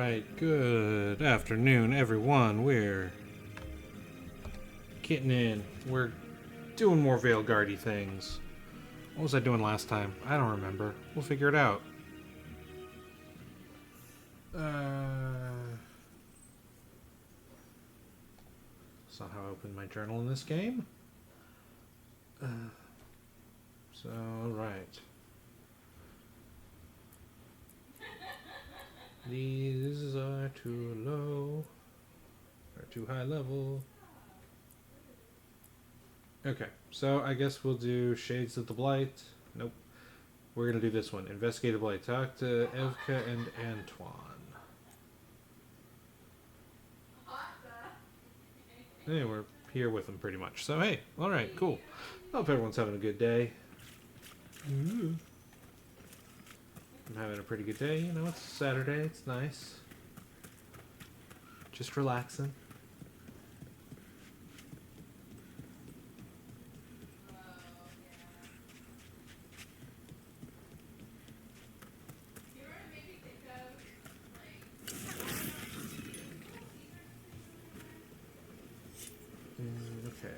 Alright, good afternoon, everyone. We're getting in. We're doing more Veilguardy things. What was I doing last time? I don't remember. We'll figure it out. That's not how I open my journal in this game. Right. These are too low. Or too high level. Okay, so I guess we'll do Shades of the Blight. Nope. We're gonna do this one. Investigate the Blight. Talk to Evka and Antoine. Hey, we're here with them pretty much. So hey, alright, cool. Hope everyone's having a good day. I'm having a pretty good day. You know, it's Saturday. It's nice. Just relaxing. Okay.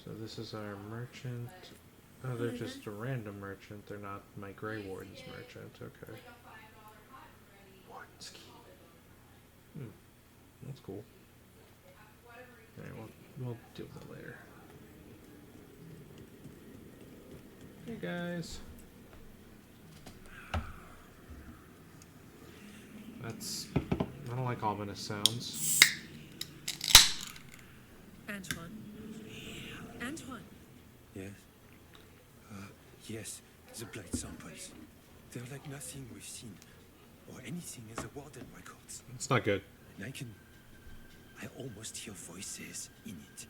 So this is our merchant. Oh, they're just a random merchant. They're not my Grey Warden's merchant. Okay. Warden's key. That's cool. Alright, we'll deal with that later. Hey guys. I don't like ominous sounds. Antoine? Antoine? Yes? Yes, the blight samples. They're like nothing we've seen, or anything in the Warden records. It's not good. And I almost hear voices in it.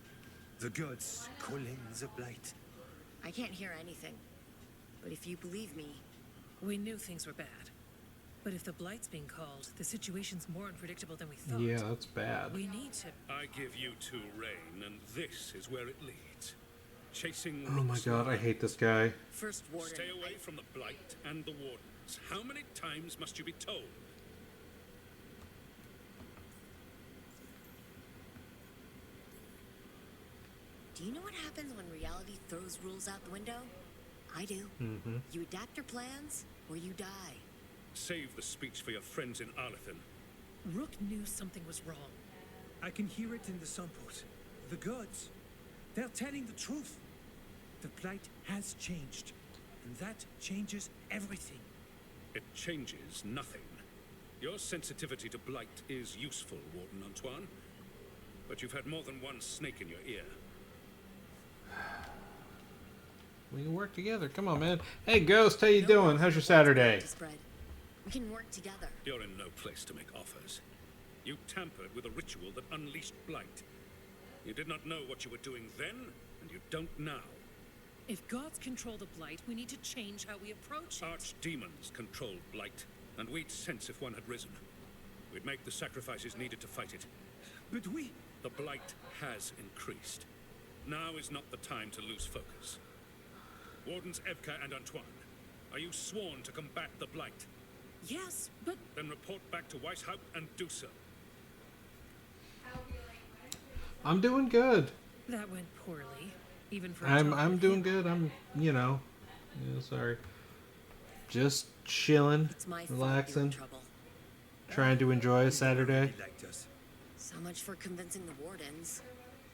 The gods calling the blight. I can't hear anything. But if you believe me... We knew things were bad. But if the Blight's being called, the situation's more unpredictable than we thought. Yeah, that's bad. We need to... I give you two reign, and this is where it leads. Chasing... Oh my god, I hate this guy. First Warden... Stay away from the Blight and the Wardens. How many times must you be told? Do you know what happens when reality throws rules out the window? I do. Mm-hmm. You adapt your plans, or you die. Save the speech for your friends in Arlethan. Rook knew something was wrong. I can hear it in the samples. The gods, they're telling the truth. The blight has changed, and that changes everything. It changes nothing. Your sensitivity to Blight is useful, Warden Antoine. But you've had more than one snake in your ear. We can work together. Come on, man. Hey, Ghost, how you doing? How's your Saturday? We can work together. You're in no place to make offers. You tampered with a ritual that unleashed Blight. You did not know what you were doing then, and you don't now. If gods control the Blight, we need to change how we approach it. Archdemons controlled Blight, and we'd sense if one had risen. We'd make the sacrifices needed to fight it. But we... The Blight has increased. Now is not the time to lose focus. Wardens Evka and Antoine, are you sworn to combat the Blight? Yes, but... Then report back to Weishaupt and do so. I'm doing good. That went poorly. Even for I'm doing good. I'm, you know, sorry. Just chilling, It's my fault you're in relaxing, trouble. trying to enjoy a Saturday. He liked us. So much for convincing the Wardens.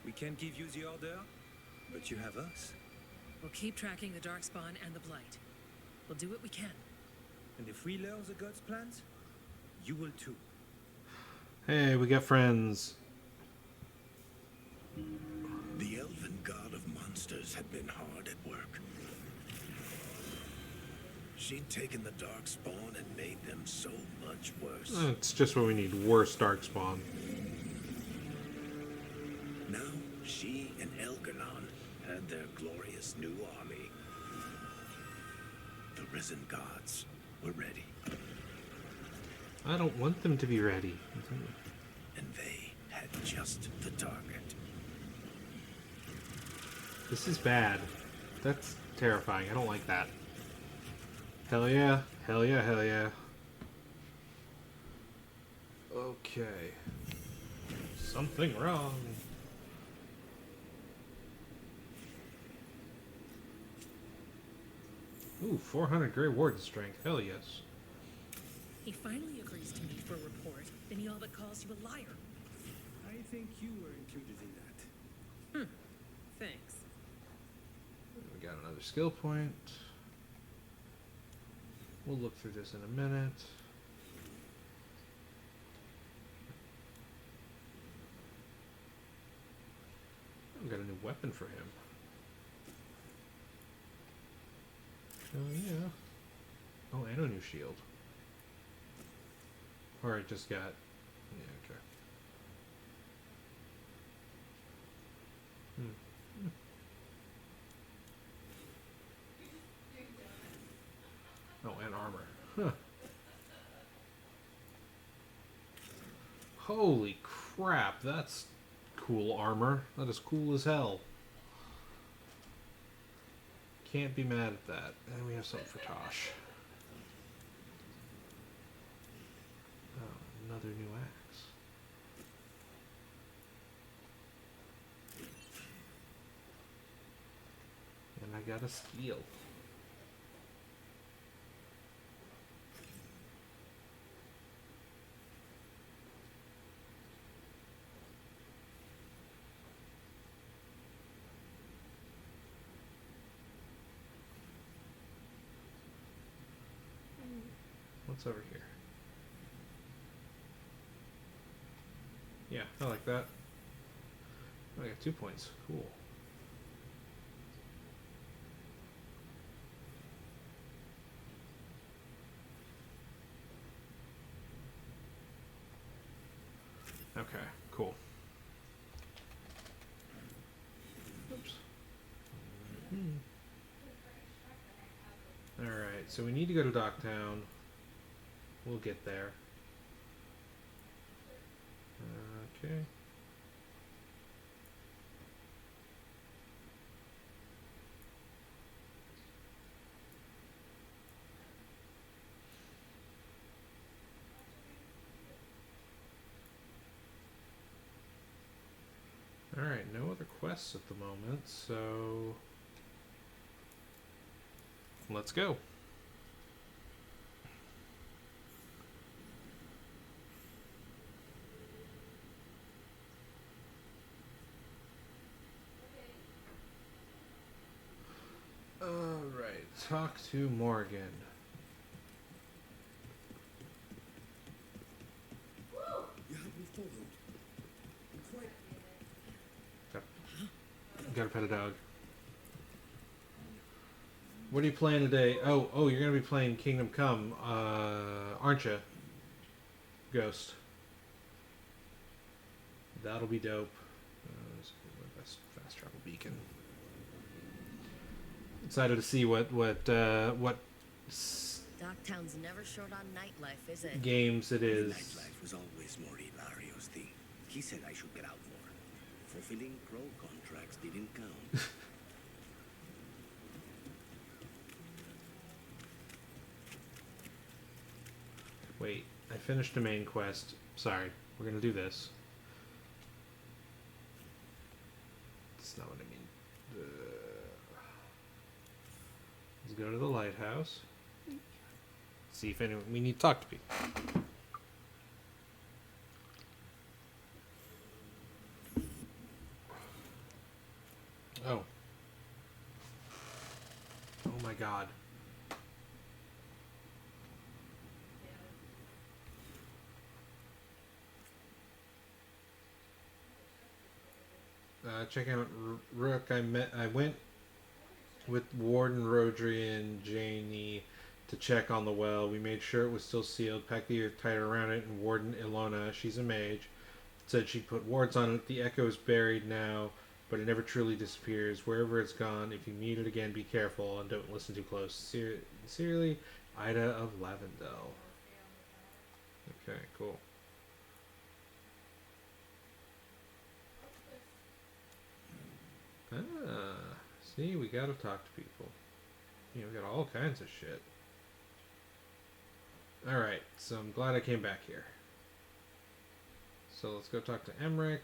We can't give you the order, but you have us. We'll keep tracking the Darkspawn and the Blight. We'll do what we can. And if we learn the gods' plans, you will too. Hey, we got friends. The elven god of monsters had been hard at work. She'd taken the Darkspawn and made them so much worse. That's just what we need. Worse Darkspawn. Now, she and Elgar'nan had their glorious new army. The risen gods were ready. I don't want them to be ready. And they had just the target. This is bad. That's terrifying. I don't like that. Hell yeah. Hell yeah, hell yeah. Okay. Something wrong. Ooh, 400 Grey Warden strength. Hell yes. He finally agrees to meet for a report, then he all but calls you a liar. I think you were included in that. Thanks. We got another skill point. We'll look through this in a minute. We got a new weapon for him. Oh yeah. Oh, and a new shield. Or it just got... Yeah, okay. Oh, and armor. Huh. Holy crap, that's cool armor. That is cool as hell. Can't be mad at that. And we have something for Tosh. Oh, another new axe. And I got a skill. What's over here? Yeah, I like that. Oh, I got 2 points. Cool. Okay, cool. Oops. Alright, so we need to go to Docktown. We'll get there. Okay. Alright, no other quests at the moment, so let's go. Alright, talk to Morgan. You have me followed. Quite. Gotta pet a dog. What are you playing today? Oh, you're gonna be playing Kingdom Come, aren't you? Ghost. That'll be dope. Best fast travel beacon. Excited to see what Docktown's never short on nightlife, is it? games it is. Nightlife was always more Hilario's thing. He said I should get out more. Fulfilling crow contracts didn't count. Wait, I finished a main quest. Sorry, we're gonna do this. That's not what I mean. Let's go to the lighthouse. See if anyone. We need to talk to people. Oh. Oh my god. Check out Rook. I went with Warden Rodri and Janie to check on the well. We made sure it was still sealed, packed the earth tighter around it, and Warden Ilona, she's a mage, said she'd put wards on it. The echo is buried now, but it never truly disappears. Wherever it's gone, if you meet it again, be careful and don't listen too close. Sincerely, Ida of Lavendel. Okay, cool. Ah. See, we gotta talk to people. You know, we got all kinds of shit. Alright, so I'm glad I came back here. So let's go talk to Emmerich,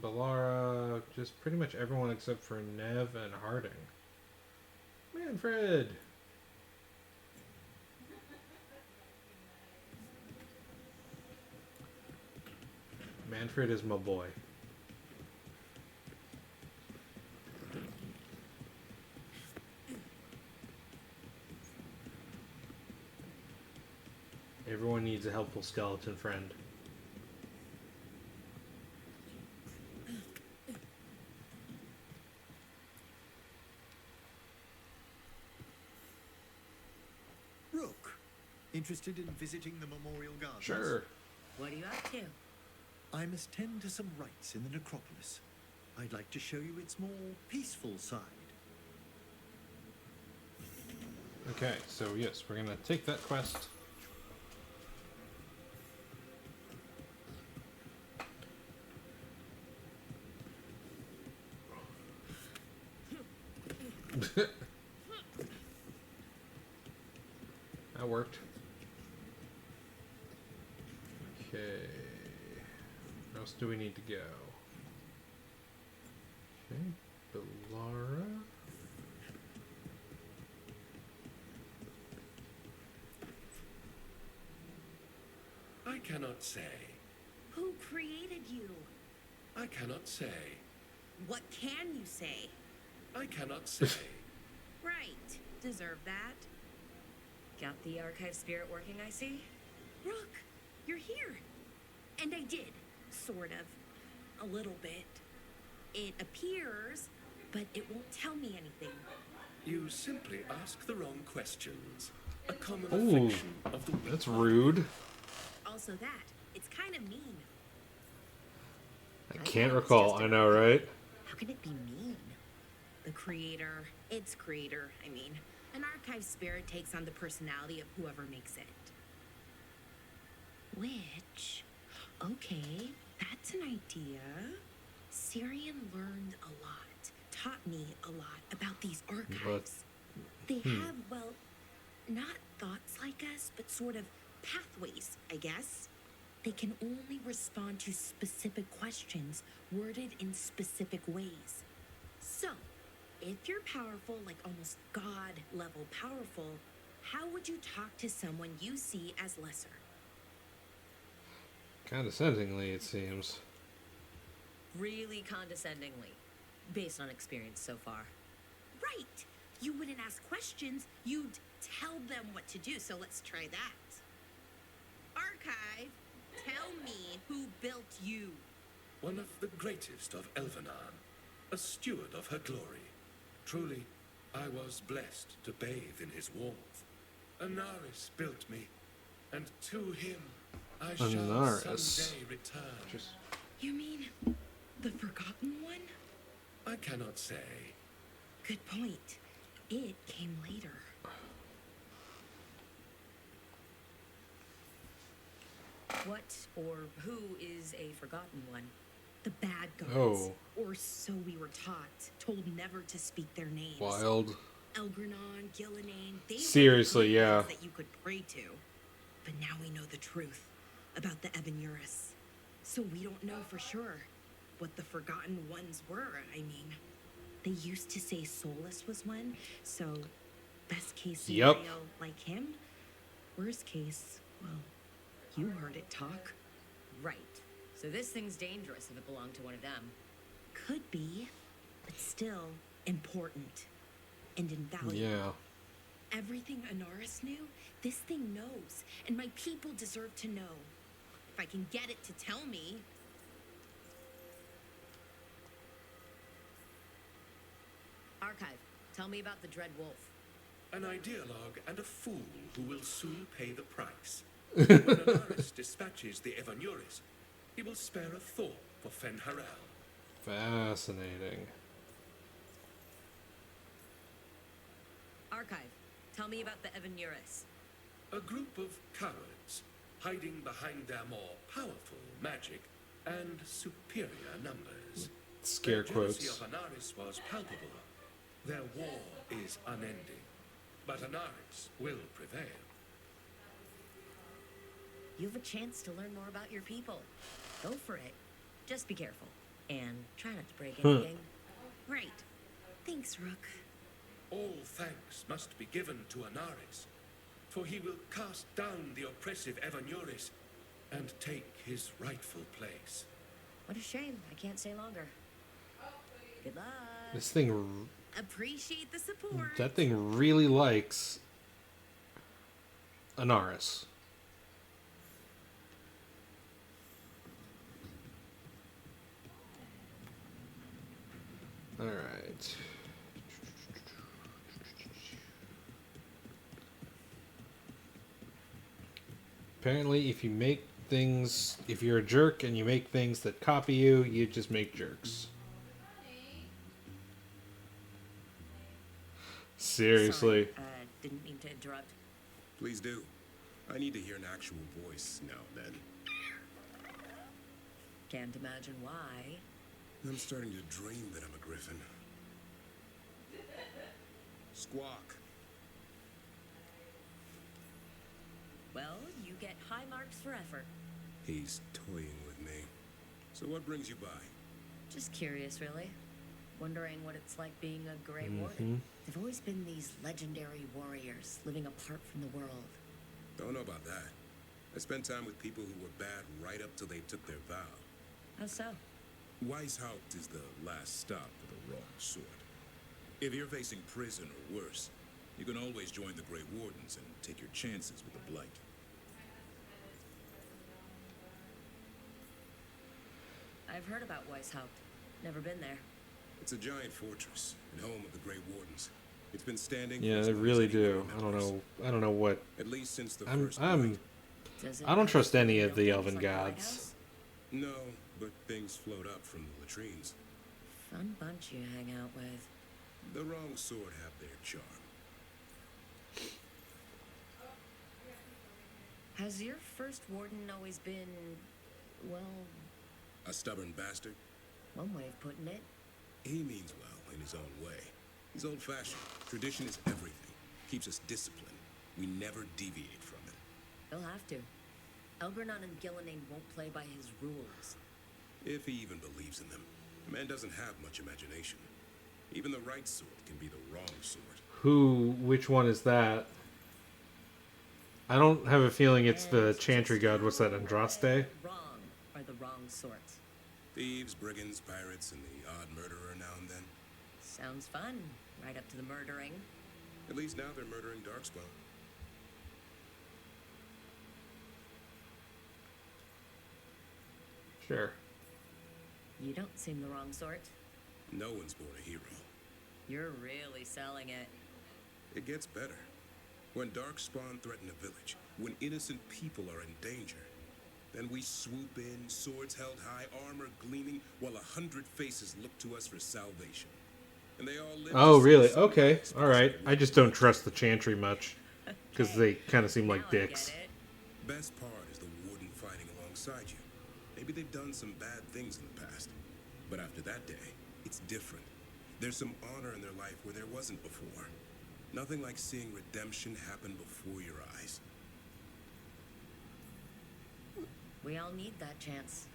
Ballara, just pretty much everyone except for Nev and Harding. Manfred! Manfred is my boy. Everyone needs a helpful skeleton friend. Rook, interested in visiting the Memorial Gardens? Sure. What are you up to? I must tend to some rites in the necropolis. I'd like to show you its more peaceful side. Okay, so yes, we're gonna take that quest. That worked. Okay. Where else do we need to go? Okay, Ballara. I cannot say. Who created you? I cannot say. What can you say? I cannot say. Right. Deserve that. Got the archive spirit working, I see? Rook, you're here. And I did. Sort of. A little bit. It appears, but it won't tell me anything. You simply ask the wrong questions. A common Ooh, affliction of the weak. that's rude. Also that. It's kind of mean. I I can't thought it was recall, just a I know, right? How can it be mean? The creator, its creator, I mean. An archive spirit takes on the personality of whoever makes it. Which, okay, that's an idea. Syrian learned a lot, taught me a lot about these archives. They have, well, not thoughts like us, but sort of pathways, I guess. They can only respond to specific questions worded in specific ways. So, if you're powerful, like almost God level powerful, how would you talk to someone you see as lesser? Condescendingly, it seems. Really condescendingly, based on experience so far. Right! You wouldn't ask questions, you'd tell them what to do, so let's try that. Archive, tell me who built you. One of the greatest of Elvenan, a steward of her glory. Truly, I was blessed to bathe in his warmth. Anaris built me, and to him I shall Anaris. someday return. Just You mean the Forgotten One? I cannot say. Good point. It came later. What or who is a forgotten one? The bad gods. Oh. Or so we were taught, told never to speak their names. wild. Elgranon, Gillinane, they Seriously, were the yeah. ones that you could pray to. But now we know the truth about the Ebenuris. So we don't know for sure what the Forgotten Ones were, I mean. They used to say Solus was one, so best case Yep. scenario, like him. Worst case, well, you heard it talk. Right. So this thing's dangerous if it belonged to one of them. Could be, but still important and invaluable. Yeah. Everything Anaris knew, this thing knows, and my people deserve to know. If I can get it to tell me. Archive, tell me about the Dread Wolf. An ideologue and a fool who will soon pay the price. When Anaris dispatches the Evanuris, he will spare a thought for Fenharel. Fascinating. Archive, tell me about the Evanuris. A group of cowards, hiding behind their more powerful magic and superior numbers. Scare Their jealousy quotes. of Anaris was palpable. Their war is unending, but Anaris will prevail. You have a chance to learn more about your people. Go for it. Just be careful. And try not to break anything. Right. Thanks, Rook. All thanks must be given to Anaris, for he will cast down the oppressive Evanuris and take his rightful place. What a shame. I can't stay longer. Good luck. This thing, Appreciate the support. that thing really likes Anaris. All right. Apparently, if you make things, if you're a jerk and you make things that copy you, you just make jerks. Seriously. Sorry, didn't mean to interrupt. Please do. I need to hear an actual voice now and then. Can't imagine why. I'm starting to dream that I'm a griffin. Squawk. Well, you get high marks for effort. He's toying with me. So what brings you by? Just curious, really. Wondering what it's like being a Grey Warden. They've always been these legendary warriors living apart from the world. Don't know about that. I spent time with people who were bad right up till they took their vow. How so? Weishaupt is the last stop for the wrong sort. If you're facing prison or worse, you can always join the Grey Wardens and take your chances with the Blight. I've heard about Weishaupt. Never been there. It's a giant fortress and home of the Grey Wardens. It's been standing. Yeah, for as they long as really anyone do. I remembers. don't know what. At least since the I'm first Blight. Does it I don't have trust any of the buildings elven like the gods. lighthouse? No, but things float up from the latrines. Fun bunch you hang out with. The wrong sort have their charm. Has your first warden always been, well, A stubborn bastard? one way of putting it? He means well in his own way. He's old-fashioned. Tradition is everything. Keeps us disciplined. We never deviate from it. He'll have to. Elgernon and Gillenane won't play by his rules. If he even believes in them. The man doesn't have much imagination. Even the right sort can be the wrong sort. Which one is that? I don't have a feeling it's the And Chantry just god. What's that, how Andraste? Wrong are the wrong sorts. Thieves, brigands, pirates, and the odd murderer now and then. Sounds fun. Right up to the murdering. At least now they're murdering Darkspawn. Sure. You don't seem the wrong sort. No one's born a hero. You're really selling it. It gets better. When Darkspawn threaten a village, when innocent people are in danger, then we swoop in, swords held high, armor gleaming, while 100 faces look to us for salvation. And they all live. Oh, to see really? someone Okay. express All right. their I just don't trust the Chantry much because they kind of seem Now like I dicks. get it. Best part is the warden fighting alongside you. Maybe they've done some bad things in the past, but after that day, it's different. There's some honor in their life where there wasn't before. Nothing like seeing redemption happen before your eyes. We all need that chance.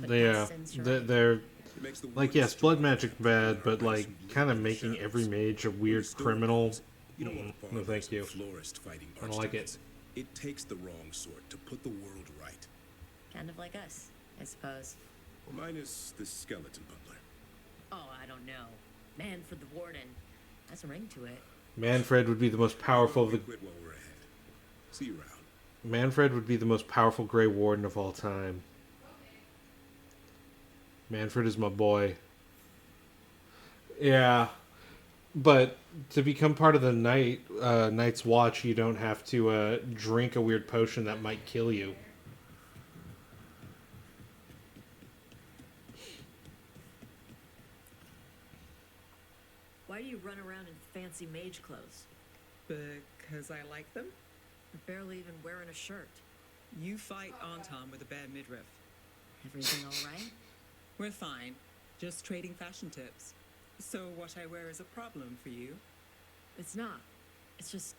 Put Yeah, past sins to right. they're It makes the like, warden yes, blood stronger, magic bad, and but our like best kind of in the making every shadows. mage a When weird the storm criminal. comes, you don't want No, farmers thank and you. florists fighting I don't like it. archdemons. It takes the wrong sort to put the world right. Kind of like us, I suppose. Minus the skeleton butler. Oh, I don't know. Man for the warden. Has a ring to it. Manfred would be the most powerful of We the quit while we're ahead. See you around. Manfred would be the most powerful Grey Warden of all time. Manfred is my boy. Yeah, but to become part of the Night's Watch, you don't have to drink a weird potion that might kill you. Why do you run around in fancy mage clothes? Because I like them? You're barely even wearing a shirt. You fight Anton with a bad midriff. Everything all right? We're fine. Just trading fashion tips. So what I wear is a problem for you? It's not. It's just...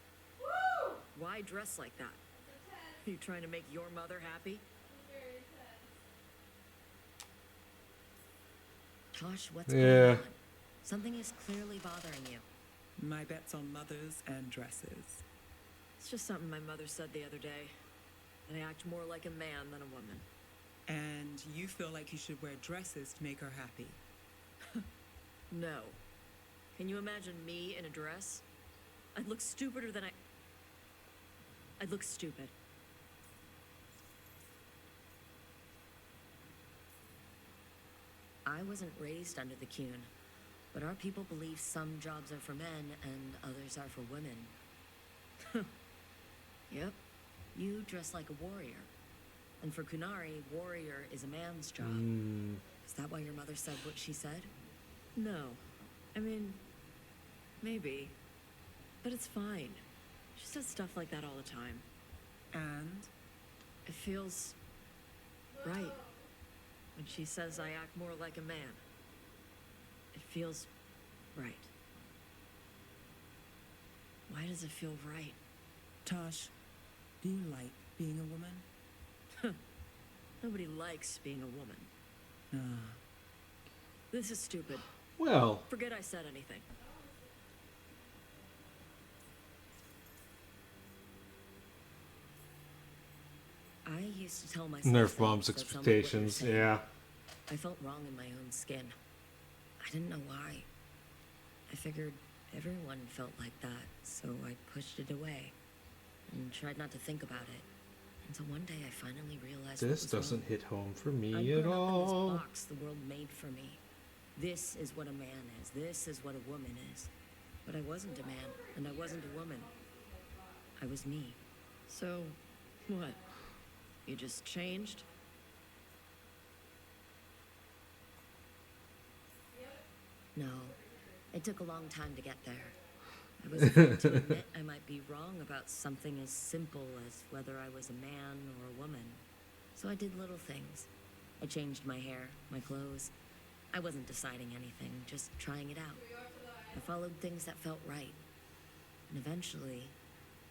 Why dress like that? Are you trying to make your mother happy? Tosh, what's going Yeah. on? Something is clearly bothering you. My bet's on mothers and dresses. It's just something my mother said the other day. That I act more like a man than a woman. And you feel like you should wear dresses to make her happy. No. Can you imagine me in a dress? I'd look stupider than I'd look stupid. I wasn't raised under the Kuhn, but our people believe some jobs are for men and others are for women. Yep. You dress like a warrior. And for Kunari, warrior is a man's job. Is that why your mother said what she said? No. I mean, maybe. But it's fine. She says stuff like that all the time. And? It feels right. When she says I act more like a man. It feels right. Why does it feel right? Tosh, do you like being a woman? Nobody likes being a woman. Ah. This is stupid. Well, Forget I said anything. I used to tell myself Nerf things bombs that some would expectations. say. Yeah. I felt wrong in my own skin. I didn't know why. I figured everyone felt like that, so I pushed it away and tried not to think about it. Until one day I finally realized This what was doesn't wrong. hit home for I'd me at grown up in all. this box the world made for me. This is what a man is. This is what a woman is. But I wasn't a man, and I wasn't a woman. I was me. So, what? You just changed? No, it took a long time to get there. I was afraid to admit I might be wrong about something as simple as whether I was a man or a woman. So I did little things. I changed my hair, my clothes. I wasn't deciding anything, just trying it out. I followed things that felt right. And eventually,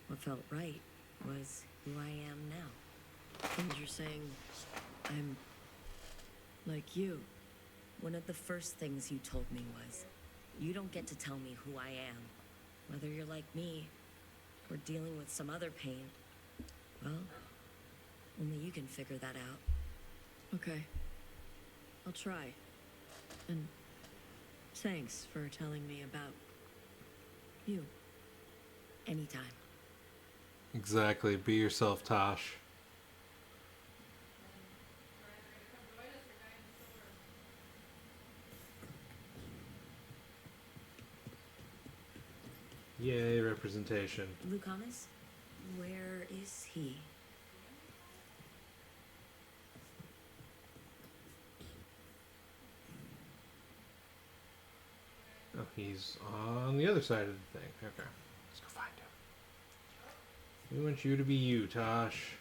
what felt right was who I am now. And you're saying I'm like you. One of the first things you told me was, you don't get to tell me who I am. Whether you're like me, or dealing with some other pain, well, only you can figure that out. Okay. I'll try. And thanks for telling me about you. Anytime. Exactly. Be yourself, Tosh. Yay, representation. Lucanus? Where is he? Oh, he's on the other side of the thing. Okay. Let's go find him. We want you to be you, Tosh.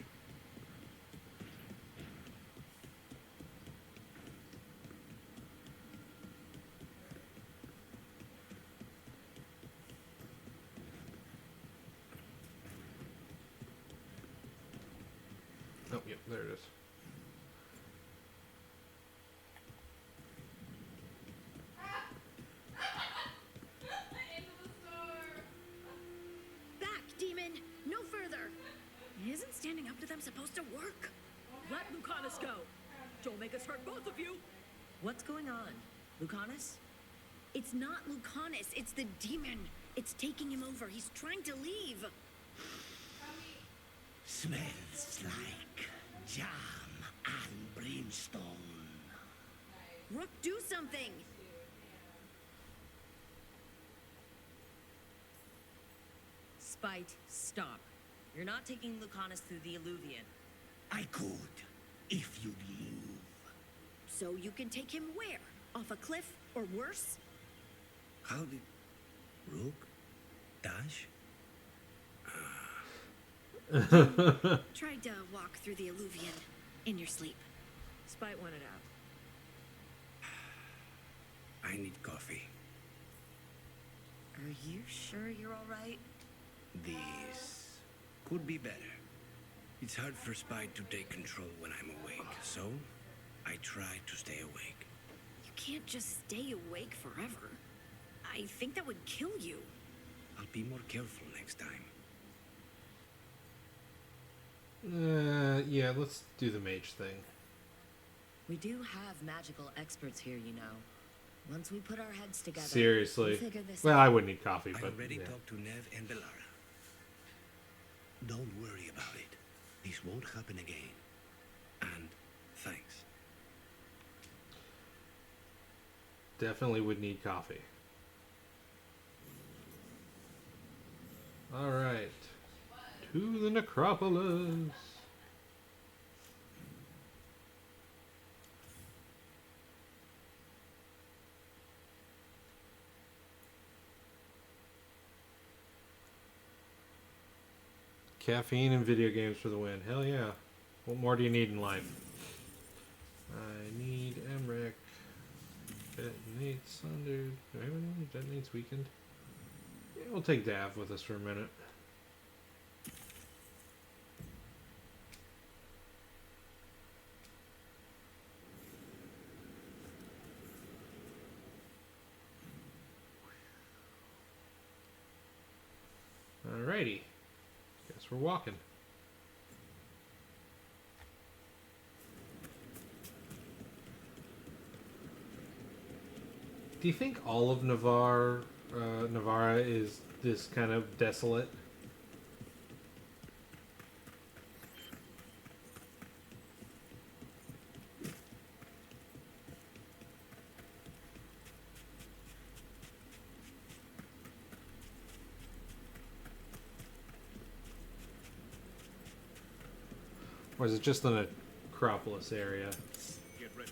Oh, yep, there it is. Back, demon! No further! Isn't standing up to them supposed to work? Let Lucanus go! Don't make us hurt both of you! What's going on? Lucanus? It's not Lucanus, it's the demon. It's taking him over. He's trying to leave. Smells like jam and brimstone. Rook, do something! Spite, stop. You're not taking Lucanus through the Illuvian. I could, if you'd move. So you can take him where? Off a cliff or worse? How did Rook dash? Tried to walk through the Illuvian in your sleep. Spite wanted out. I need coffee. Are you sure you're all right? This could be better. It's hard for Spike to take control when I'm awake, so I try to stay awake. You can't just stay awake forever. I think that would kill you. I'll be more careful next time. Yeah, let's do the mage thing. We do have magical experts here, you know. Once we put our heads together, Seriously. we'll figure this Well, out. I wouldn't need coffee, I but already yeah. talked to Nev and Belara. Don't worry about it. This won't happen again. And thanks. Definitely would need coffee. Alright. To the necropolis. Caffeine and video games for the win. Hell yeah. What more do you need in life? I need Emmerich. Detonate Sundered. Do I have anyone who detonates Weekend? Yeah, we'll take DAV with us for a minute. Alrighty. Guess we're walking. Do you think all of Navarra is this kind of desolate? Or is it just the necropolis area? Get ready.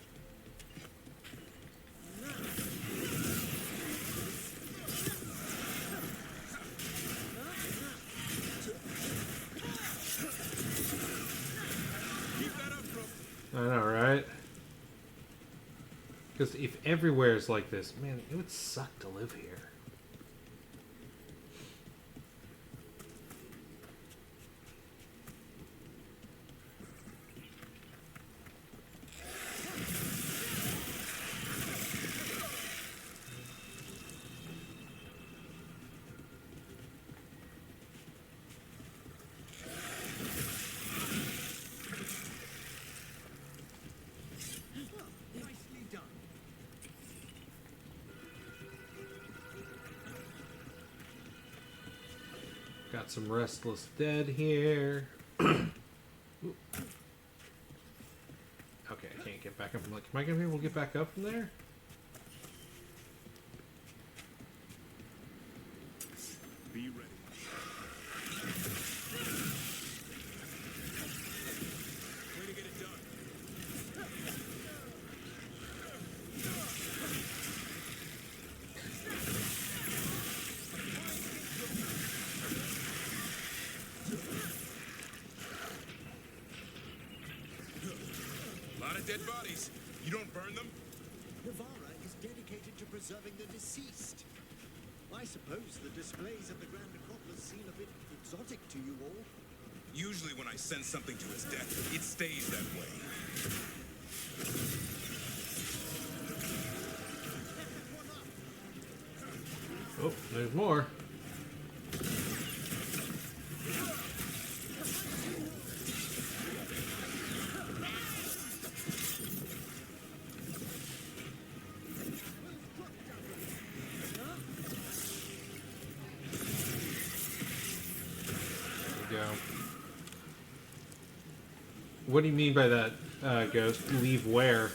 I know, right? Because if everywhere is like this, man, it would suck to live here. Nicely done. Got some restless dead here. Ooh. Okay, I can't get back up from like. Am I gonna be able to get back up from there? Be ready. Way to get it done. A lot of dead bodies. You don't burn them? Navarra is dedicated to preserving the deceased. I suppose the displays of the Grand Necropolis seem a bit exotic to you all. Usually when I send something to its death, it stays that way. Oh, there's more. There we go. What do you mean by that, Ghost? Leave where?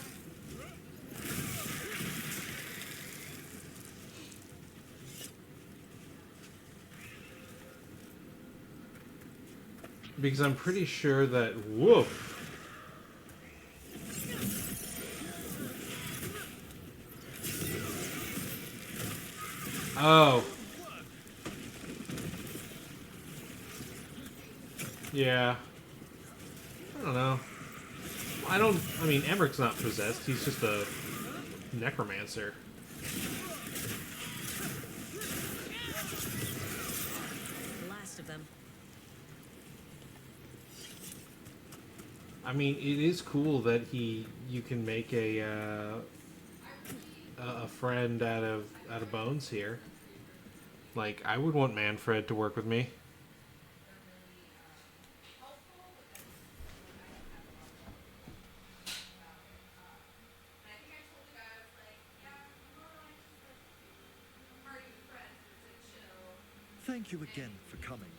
Because I'm pretty sure that... Woof! Oh. Yeah. I don't know. I mean, Emmerich's not possessed. He's just a necromancer. I mean, it is cool that you can make a friend out of Bones here. Like, I would want Manfred to work with me. Thank you again for coming.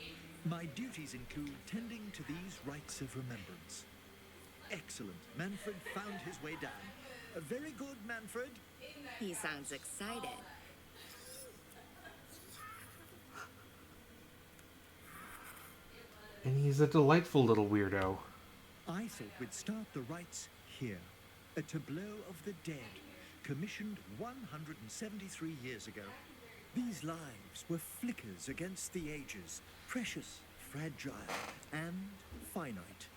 My duties include tending to these rites of remembrance. Excellent. Manfred found his way down. Very good, Manfred. He sounds excited. And he's a delightful little weirdo. I thought we'd start the rites here. A tableau of the dead, commissioned 173 years ago. These lives were flickers against the ages, precious, fragile, and finite.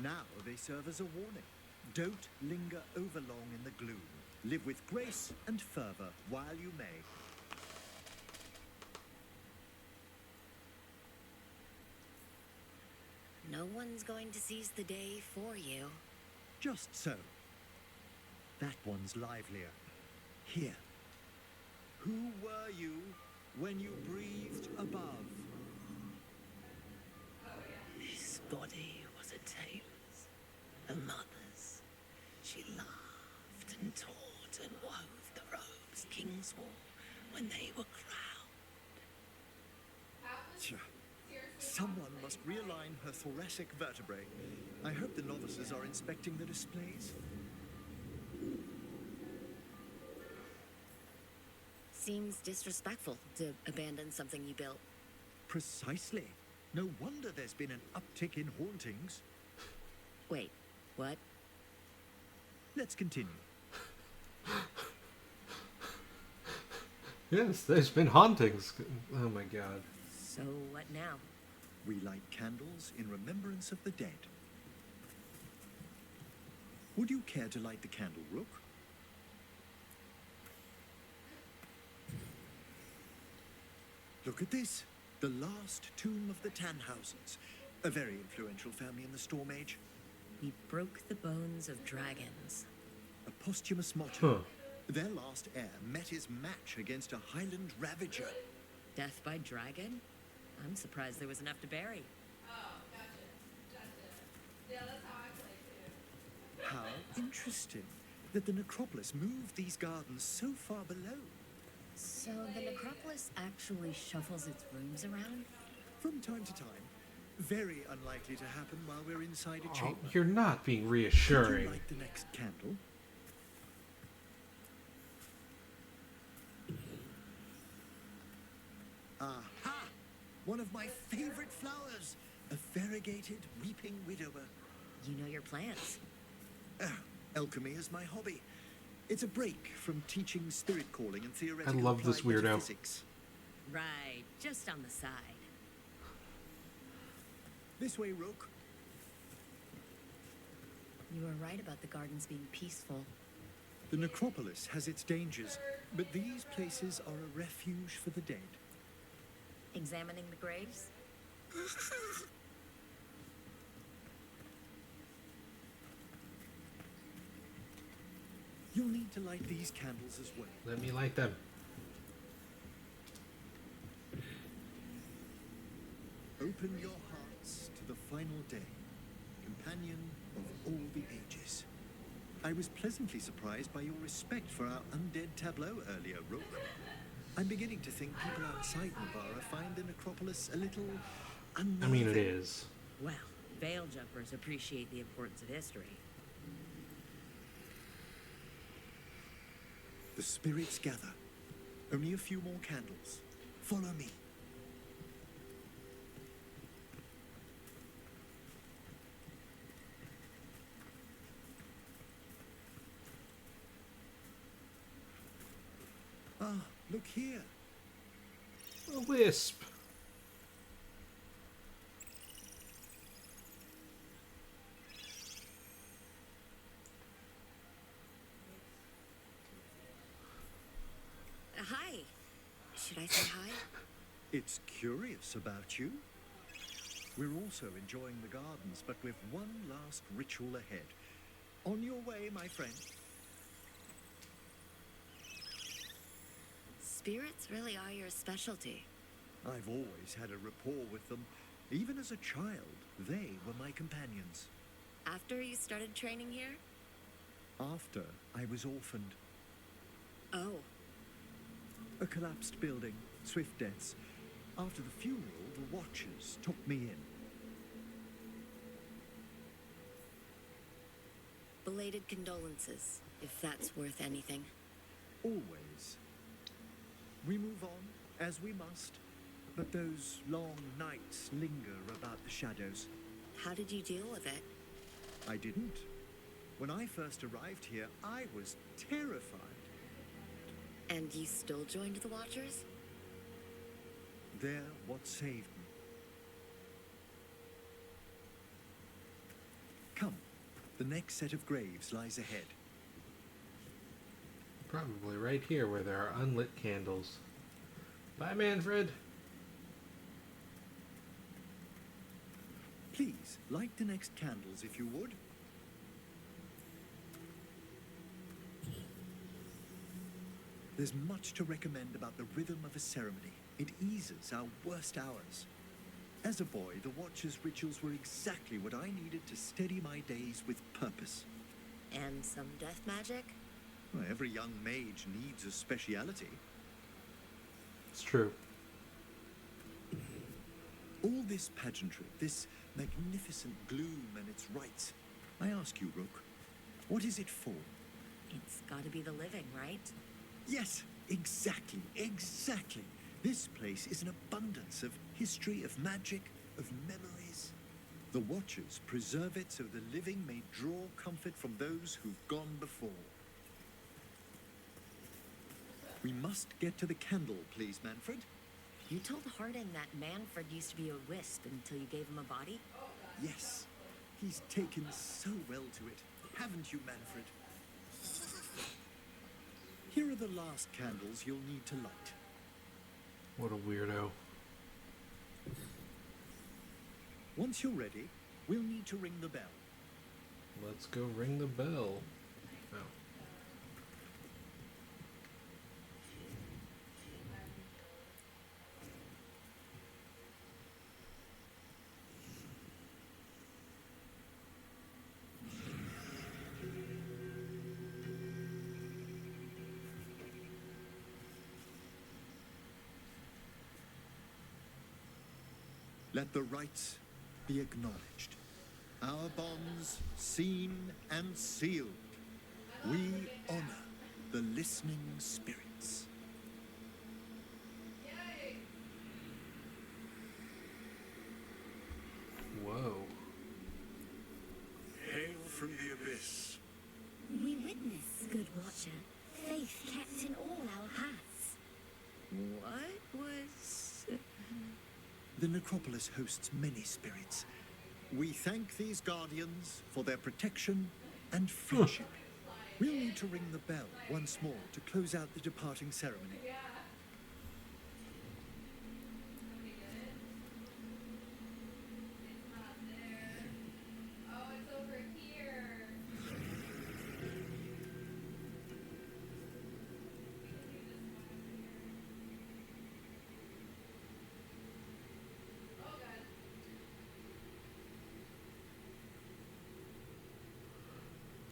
Now they serve as a warning. Don't linger overlong in the gloom. Live with grace and fervor while you may. No one's going to seize the day for you. Just so. That one's livelier. Here. Who were you when you breathed above? His body was a tailor's, a mother's. She laughed and taught and wove the robes kings wore when they were crowned. Tja. Someone must realign her thoracic vertebrae. I hope the novices are inspecting the displays. Seems disrespectful to abandon something you built. Precisely. No wonder there's been an uptick in hauntings. Wait, what? Let's continue. Yes, there's been hauntings. Oh my god. So what now? We light candles in remembrance of the dead. Would you care to light the candle, Rook? Look at this. The last tomb of the Tannhausens. A very influential family in the Storm Age. We broke the bones of dragons. A posthumous motto. Huh. Their last heir met his match against a Highland Ravager. Death by dragon? I'm surprised there was enough to bury. How interesting that the necropolis moved these gardens so far below. So the necropolis actually shuffles its rooms around? From time to time. Very unlikely to happen while we're inside a Oh, chamber. you're not being Could reassuring. you light the next candle? Aha! One of my favorite flowers. A variegated weeping widower. You know your plants. Alchemy is my hobby. It's a break from teaching spirit calling and theoretical I love this applied weirdo. metaphysics. Right, just on the side. This way, Rook. You were right about the gardens being peaceful. The necropolis has its dangers, but these places are a refuge for the dead. Examining the graves? You'll need to light these candles as well. Let me light them. Open your hearts to the final day, companion of all the ages. I was pleasantly surprised by your respect for our undead tableau earlier, Rook. I'm beginning to think people outside Navarra find the necropolis a little unnerving. I mean, it is. Well, veil jumpers appreciate the importance of history. The spirits gather. Only a few more candles. Follow me. Ah, look here. A wisp. Hi. Should I say hi? It's curious about you. We're also enjoying the gardens, but with one last ritual ahead. On your way, my friend. Spirits really are your specialty. I've always had a rapport with them. Even as a child, they were my companions. After you started training here? After I was orphaned. Oh. A collapsed building, swift deaths. After the funeral, the Watchers took me in. Belated condolences, if that's worth anything. Always. We move on, as we must, but those long nights linger about the shadows. How did you deal with it? I didn't. When I first arrived here, I was terrified. And you still joined the Watchers? They're what saved me. Come, the next set of graves lies ahead. Probably right here where there are unlit candles. Bye, Manfred. Please, light the next candles if you would. There's much to recommend about the rhythm of a ceremony. It eases our worst hours. As a boy, the Watcher's rituals were exactly what I needed to steady my days with purpose. And some death magic? Well, every young mage needs a speciality. It's true. All this pageantry, this magnificent gloom and its rites. I ask you, Rook, what is it for? It's gotta be the living, right? Yes, exactly. This place is an abundance of history, of magic, of memories. The Watchers preserve it so the living may draw comfort from those who've gone before. We must get to the candle, please, Manfred. You told Hardin that Manfred used to be a wisp until you gave him a body? Yes, he's taken so well to it. Haven't you, Manfred? Here are the last candles you'll need to light. What a weirdo. Once you're ready, we'll need to ring the bell. Let's go ring the bell. Oh. Let the rites be acknowledged. Our bonds seen and sealed. We honor the listening spirits. Whoa. Hail from the abyss. We witness, good Watcher, faith kept in all our hearts. What was... The necropolis hosts many spirits. We thank these guardians for their protection and friendship. We'll need to ring the bell once more to close out the departing ceremony.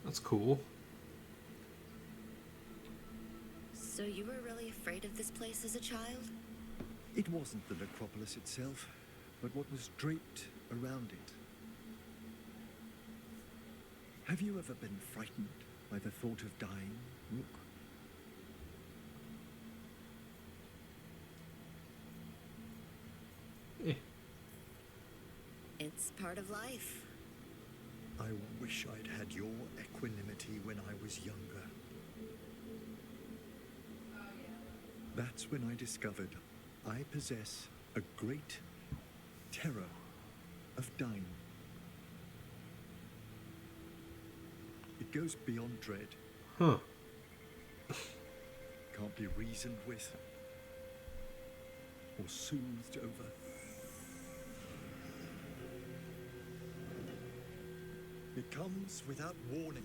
That's cool. So you were really afraid of this place as a child? It wasn't the necropolis itself, but what was draped around it. Have you ever been frightened by the thought of dying, Rook? It's part of life. I wish I'd had your equanimity when I was younger. That's when I discovered I possess a great terror of dying. It goes beyond dread. Huh. Can't be reasoned with or soothed over. It comes without warning.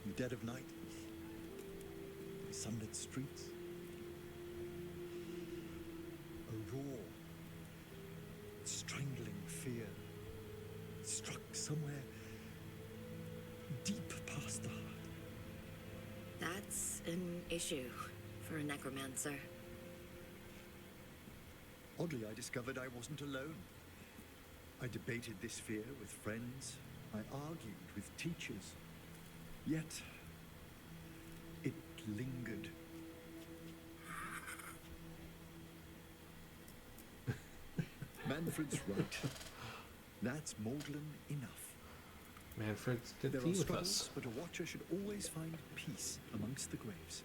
In the dead of night, in sunlit streets, a roar, strangling fear, struck somewhere deep past the heart. That's an issue for a necromancer. Oddly, I discovered I wasn't alone. I debated this fear with friends. I argued with teachers. Yet, it lingered. Manfred's right. That's maudlin enough. Manfred's to There tea are with struggles, us. but a watcher should always find peace amongst the graves.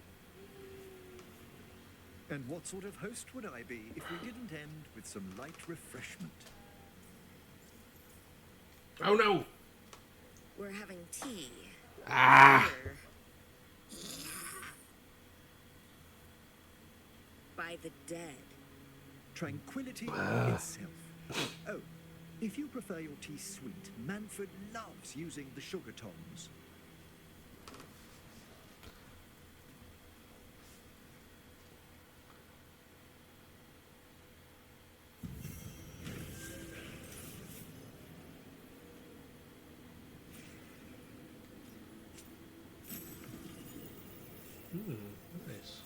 And what sort of host would I be if we didn't end with some light refreshment? Oh no! We're having tea. Ah! Here. By the dead. Tranquility itself. Oh, if you prefer your tea sweet, Manfred loves using the sugar tongs. Nice.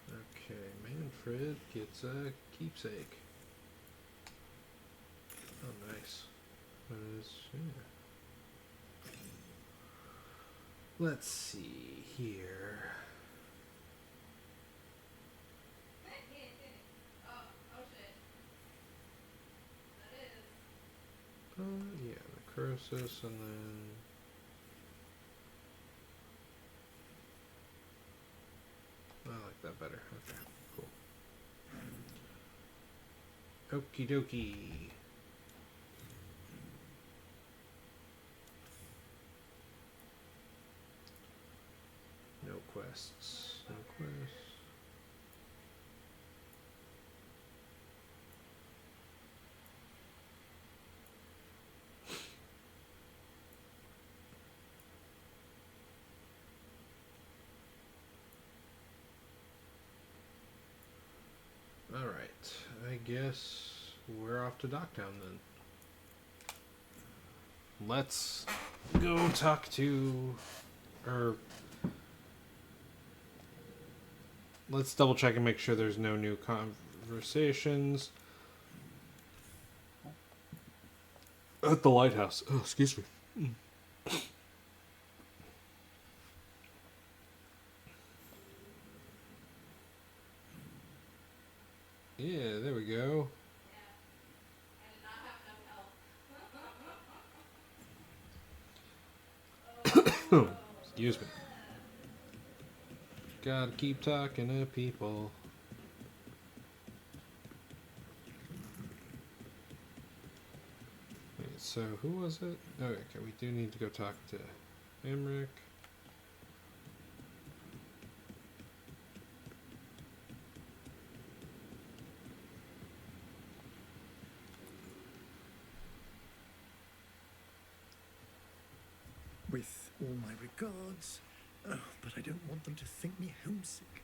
Okay, Manfred gets a keepsake. Oh, nice. What is yeah. Let's see here. Yeah, necrosis, and then I like that better. Okay, cool. Okie dokie. No quests. No quests. Alright, I guess we're off to Docktown then. Let's go talk to, or let's double check and make sure there's no new conversations at the lighthouse. Oh, excuse me. Yeah, there we go. Excuse me. Gotta keep talking to people. Wait, so who was it? Oh, okay, we do need to go talk to Emmerich. With all my regards, but I don't want them to think me homesick.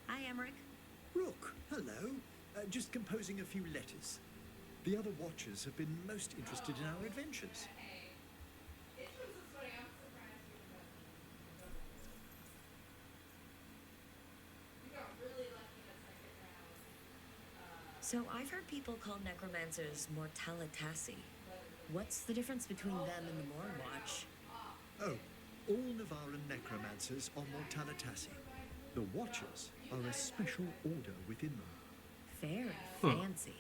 Hi, Emmerich. Rook, hello. Just composing a few letters. The other watchers have been most interested in our adventures. So I've heard people call necromancers mortalitassi. What's the difference between them and the Mornwatch? Oh, all Navaran necromancers are mortalitassi. The Watchers are a special order within them. Very fancy.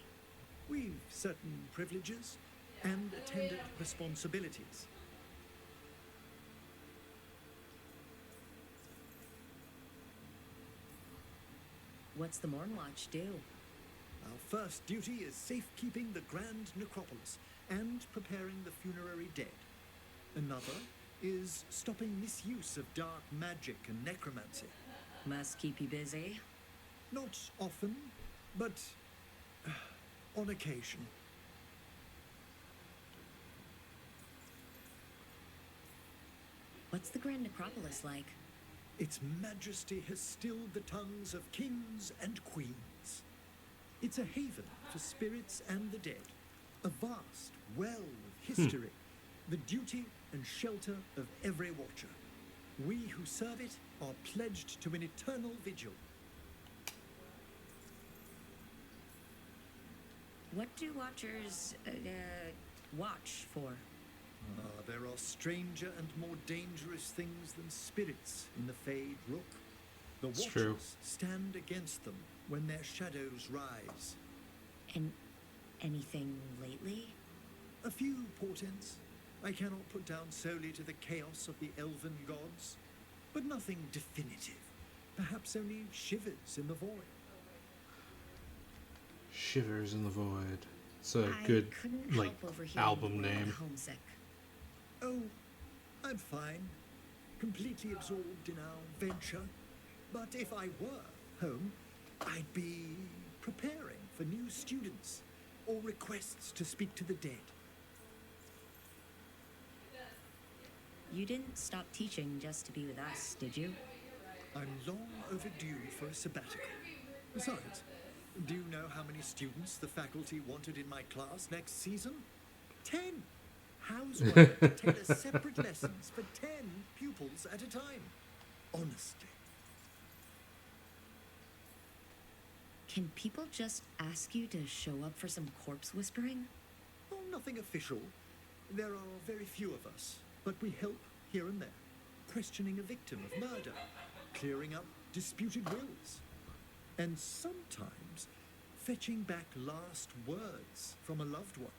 We've certain privileges and attendant responsibilities. What's the Mornwatch do? Our first duty is safekeeping the grand necropolis and preparing the funerary dead. Another is stopping misuse of dark magic and necromancy. Must keep you busy. Not often, but on occasion. What's the Grand Necropolis like? Its majesty has stilled the tongues of kings and queens. It's a haven for spirits and the dead, a vast well of history, the duty and shelter of every watcher. We who serve it are pledged to an eternal vigil. What do watchers watch for? There are stranger and more dangerous things than spirits in the Fade Rook. The It's watchers true. stand against them when their shadows rise. And anything lately? A few portents I cannot put down solely to the chaos of the elven gods, but nothing definitive. Perhaps only shivers in the void. Shivers in the Void. It's a I good, couldn't like, help overhearing album you were name. homesick. Oh, I'm fine. Completely absorbed in our venture. But if I were home, I'd be preparing for new students or requests to speak to the dead. You didn't stop teaching just to be with us, did you? I'm long overdue for a sabbatical. Besides, do you know how many students the faculty wanted in my class next season? 10! How's one to tailor separate lessons for 10 pupils at a time? Honestly. Can people just ask you to show up for some corpse whispering? Oh, nothing official. There are very few of us, but we help here and there. Questioning a victim of murder, clearing up disputed wills, and sometimes fetching back last words from a loved one.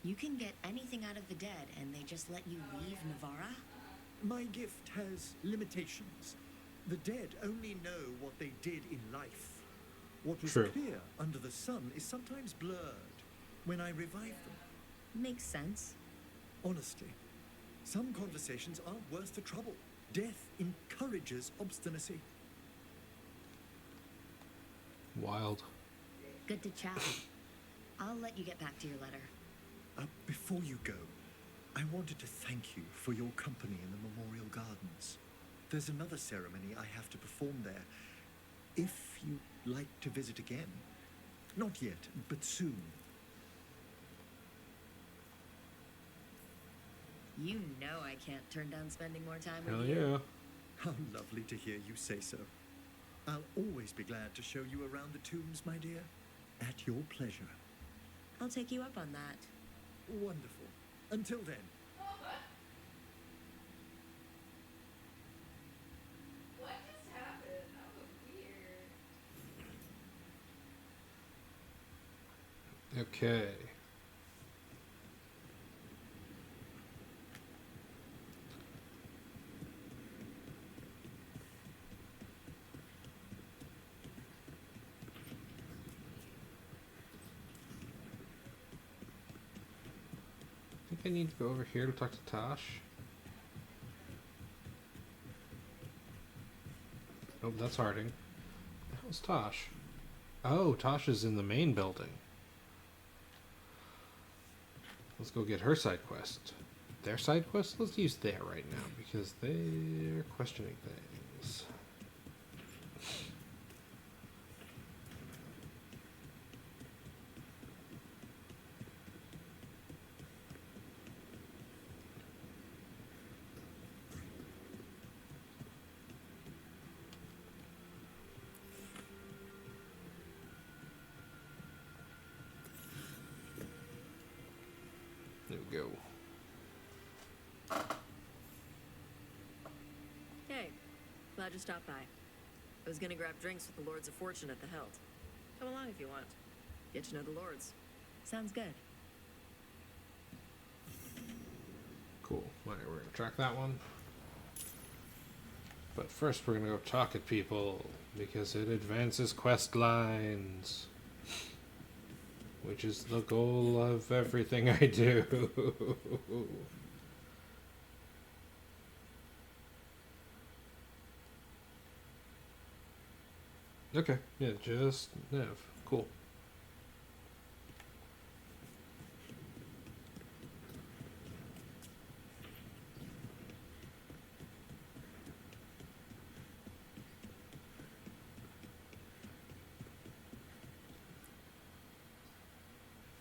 You can get anything out of the dead and they just let you leave Navarra? My gift has limitations. The dead only know what they did in life. What was True. clear under the sun is sometimes blurred when I revive them. Makes sense. Honestly, some conversations aren't worth the trouble. Death encourages obstinacy. Wild. Good to chat. I'll let you get back to your letter. Before you go, I wanted to thank you for your company in the Memorial Gardens. There's another ceremony I have to perform there. If you'd like to visit again. Not yet, but soon. You know I can't turn down spending more time Hell with you. yeah. How lovely to hear you say so. I'll always be glad to show you around the tombs, my dear. At your pleasure. I'll take you up on that. Wonderful. Until then. What just happened? That was weird. Okay. I think I need to go over here to talk to Tosh. Oh, that's Harding. How's Tosh? Oh, Tosh is in the main building. Let's go get her side quest. Their side quest? Let's use there right now because they're questioning things. There we go. Hey, glad you stopped by. I was gonna grab drinks with the Lords of Fortune at the Hilt. Come along if you want. Get to know the Lords. Sounds good. Cool. Alright, we're gonna track that one. But first we're gonna go talk at people because it advances quest lines. which is the goal of everything I do. Okay, yeah, just Nev. Cool.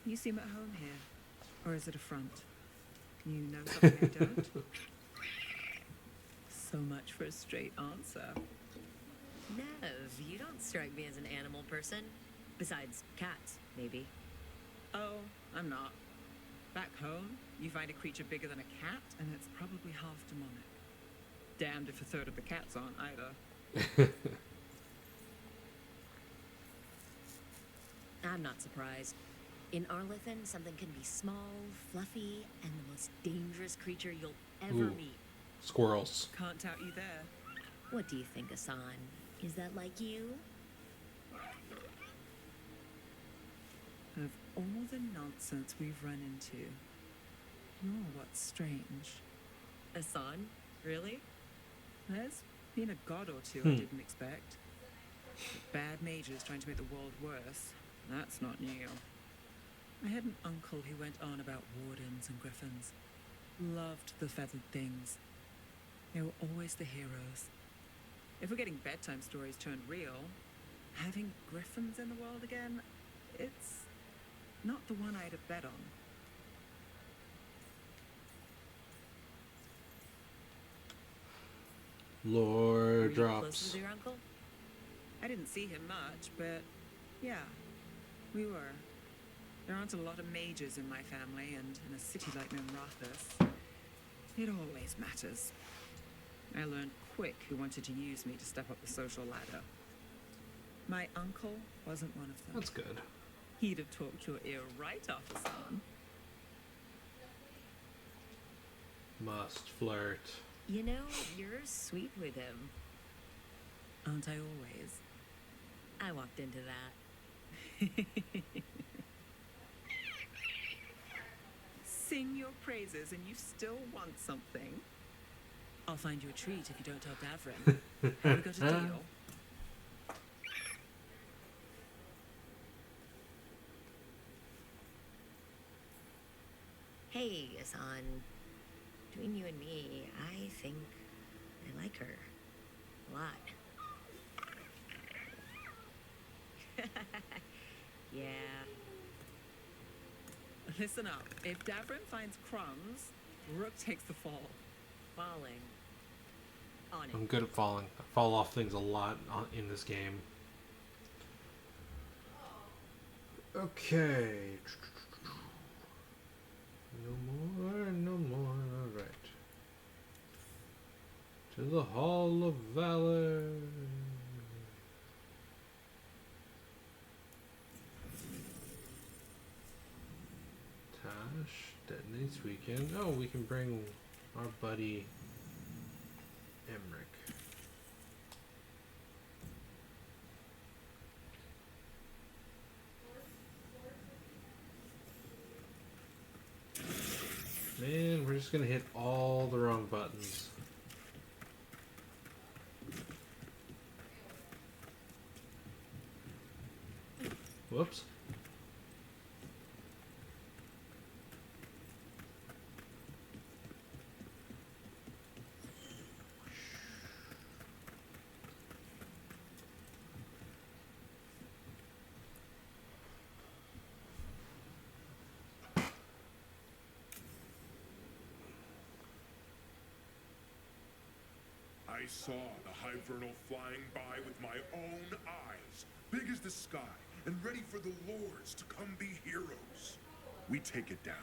You seem at home here. Or is it a front? You know something I don't? So much for a straight answer. Nev, you don't strike me as an animal person. Besides cats, maybe. Oh, I'm not. Back home, you find a creature bigger than a cat, and it's probably half demonic. Damned if a third of the cats aren't either. I'm not surprised. In Arlithan, something can be small, fluffy, and the most dangerous creature you'll ever Ooh. meet. Squirrels. Can't doubt you there. What do you think, Asan? Is that like you? Of all the nonsense we've run into, you're what's strange. Asan? Really? There's been a god or two I didn't expect. But bad mages trying to make the world worse. That's not new. I had an uncle who went on about wardens and griffins. Loved the feathered things. They were always the heroes. If we're getting bedtime stories turned real, having griffins in the world again, it's not the one I'd have bet on. Lore Were you close drops. with your uncle? I didn't see him much, but yeah, we were. There aren't a lot of mages in my family, and in a city like Minrathous, it always matters. I learned quick who wanted to use me to step up the social ladder. My uncle wasn't one of them. That's good. He'd have talked your ear right off, Hassan. Must flirt. You know, you're sweet with him. Aren't I always? I walked into that. Sing your praises and you still want something? I'll find you a treat if you don't tell Davrin. Have we got a deal? Hey, Asan. Between you and me, I think I like her. A lot. Yeah. Listen up. If Davrin finds crumbs, Rook takes the fall. Falling. On it. I'm good at falling. I fall off things a lot in this game. Okay. No more, no more. Alright. To the Hall of Valor. Tash, detonates weekend. Oh, we can bring our buddy Emmerich. Man, we're just gonna hit all the wrong buttons. Whoops. I saw the Hivernal flying by with my own eyes, big as the sky, and ready for the lords to come be heroes. We take it down,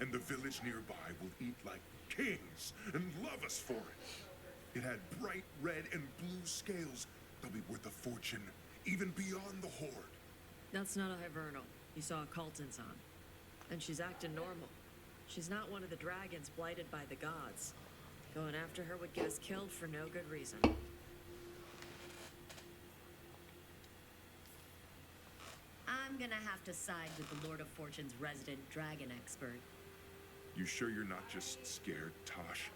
and the village nearby will eat like kings and love us for it. It had bright red and blue scales. They'll be worth a fortune, even beyond the horde. That's not a Hivernal. You saw a Calton's on. And she's acting normal. She's not one of the dragons blighted by the gods. Going after her would get us killed for no good reason. I'm gonna have to side with the Lord of Fortune's resident dragon expert. You sure you're not just scared, Tosh?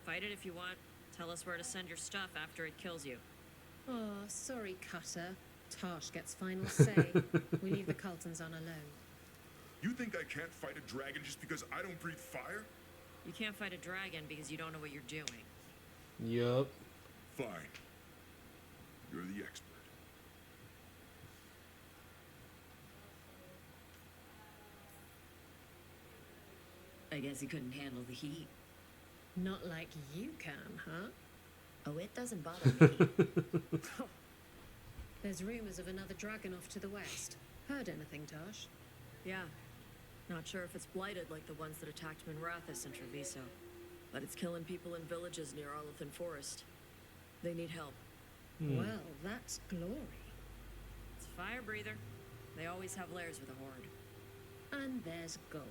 Fight it if you want. Tell us where to send your stuff after it kills you. Oh, sorry, Cutter. Tosh gets final say. We leave the Coltons on alone. You think I can't fight a dragon just because I don't breathe fire? You can't fight a dragon because you don't know what you're doing. Yup. Fine. You're the expert. I guess he couldn't handle the heat. Not like you can, huh? Oh, it doesn't bother me. There's rumors of another dragon off to the west. Heard anything, Tosh? Yeah. Not sure if it's blighted like the ones that attacked Minrathous and Treviso. But it's killing people in villages near Arlethan Forest. They need help. Well, that's glory. It's a fire breather. They always have lairs with a horde. And there's gold.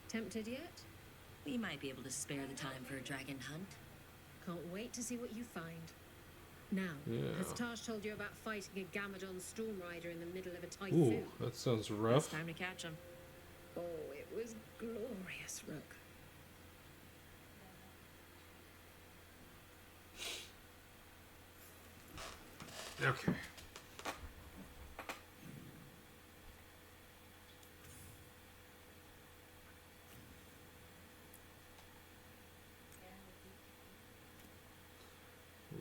Tempted yet? We might be able to spare the time for a dragon hunt. Can't wait to see what you find. Now, has Tosh told you about fighting a Gamadon storm rider in the middle of a typhoon? Ooh, that sounds rough. It's time to catch him. Oh, it was glorious, Rook. Okay.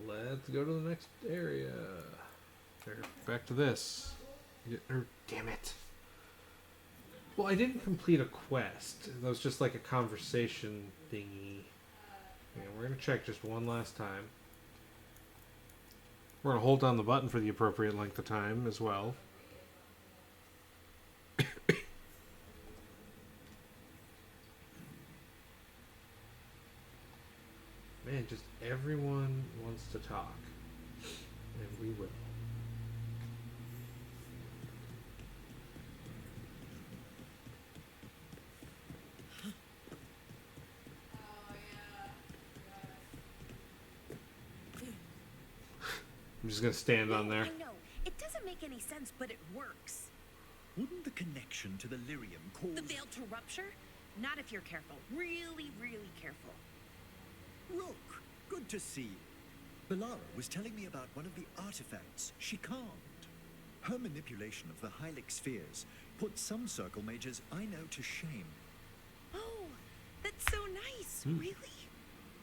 Let's go to the next area. There, back to this. Damn it. Well, I didn't complete a quest. That was just like a conversation thingy. Yeah, we're going to check just one last time. We're going to hold down the button for the appropriate length of time as well. Man, just everyone wants to talk. And we will. I'm just going to stand on there. I know. It doesn't make any sense, but it works. Wouldn't the connection to the lyrium cause... The veil to rupture? Not if you're careful. Really, really careful. Rook, good to see you. Belara was telling me about one of the artifacts she calmed. Her manipulation of the Hylic spheres put some circle mages I know to shame. Oh, that's so nice. Really?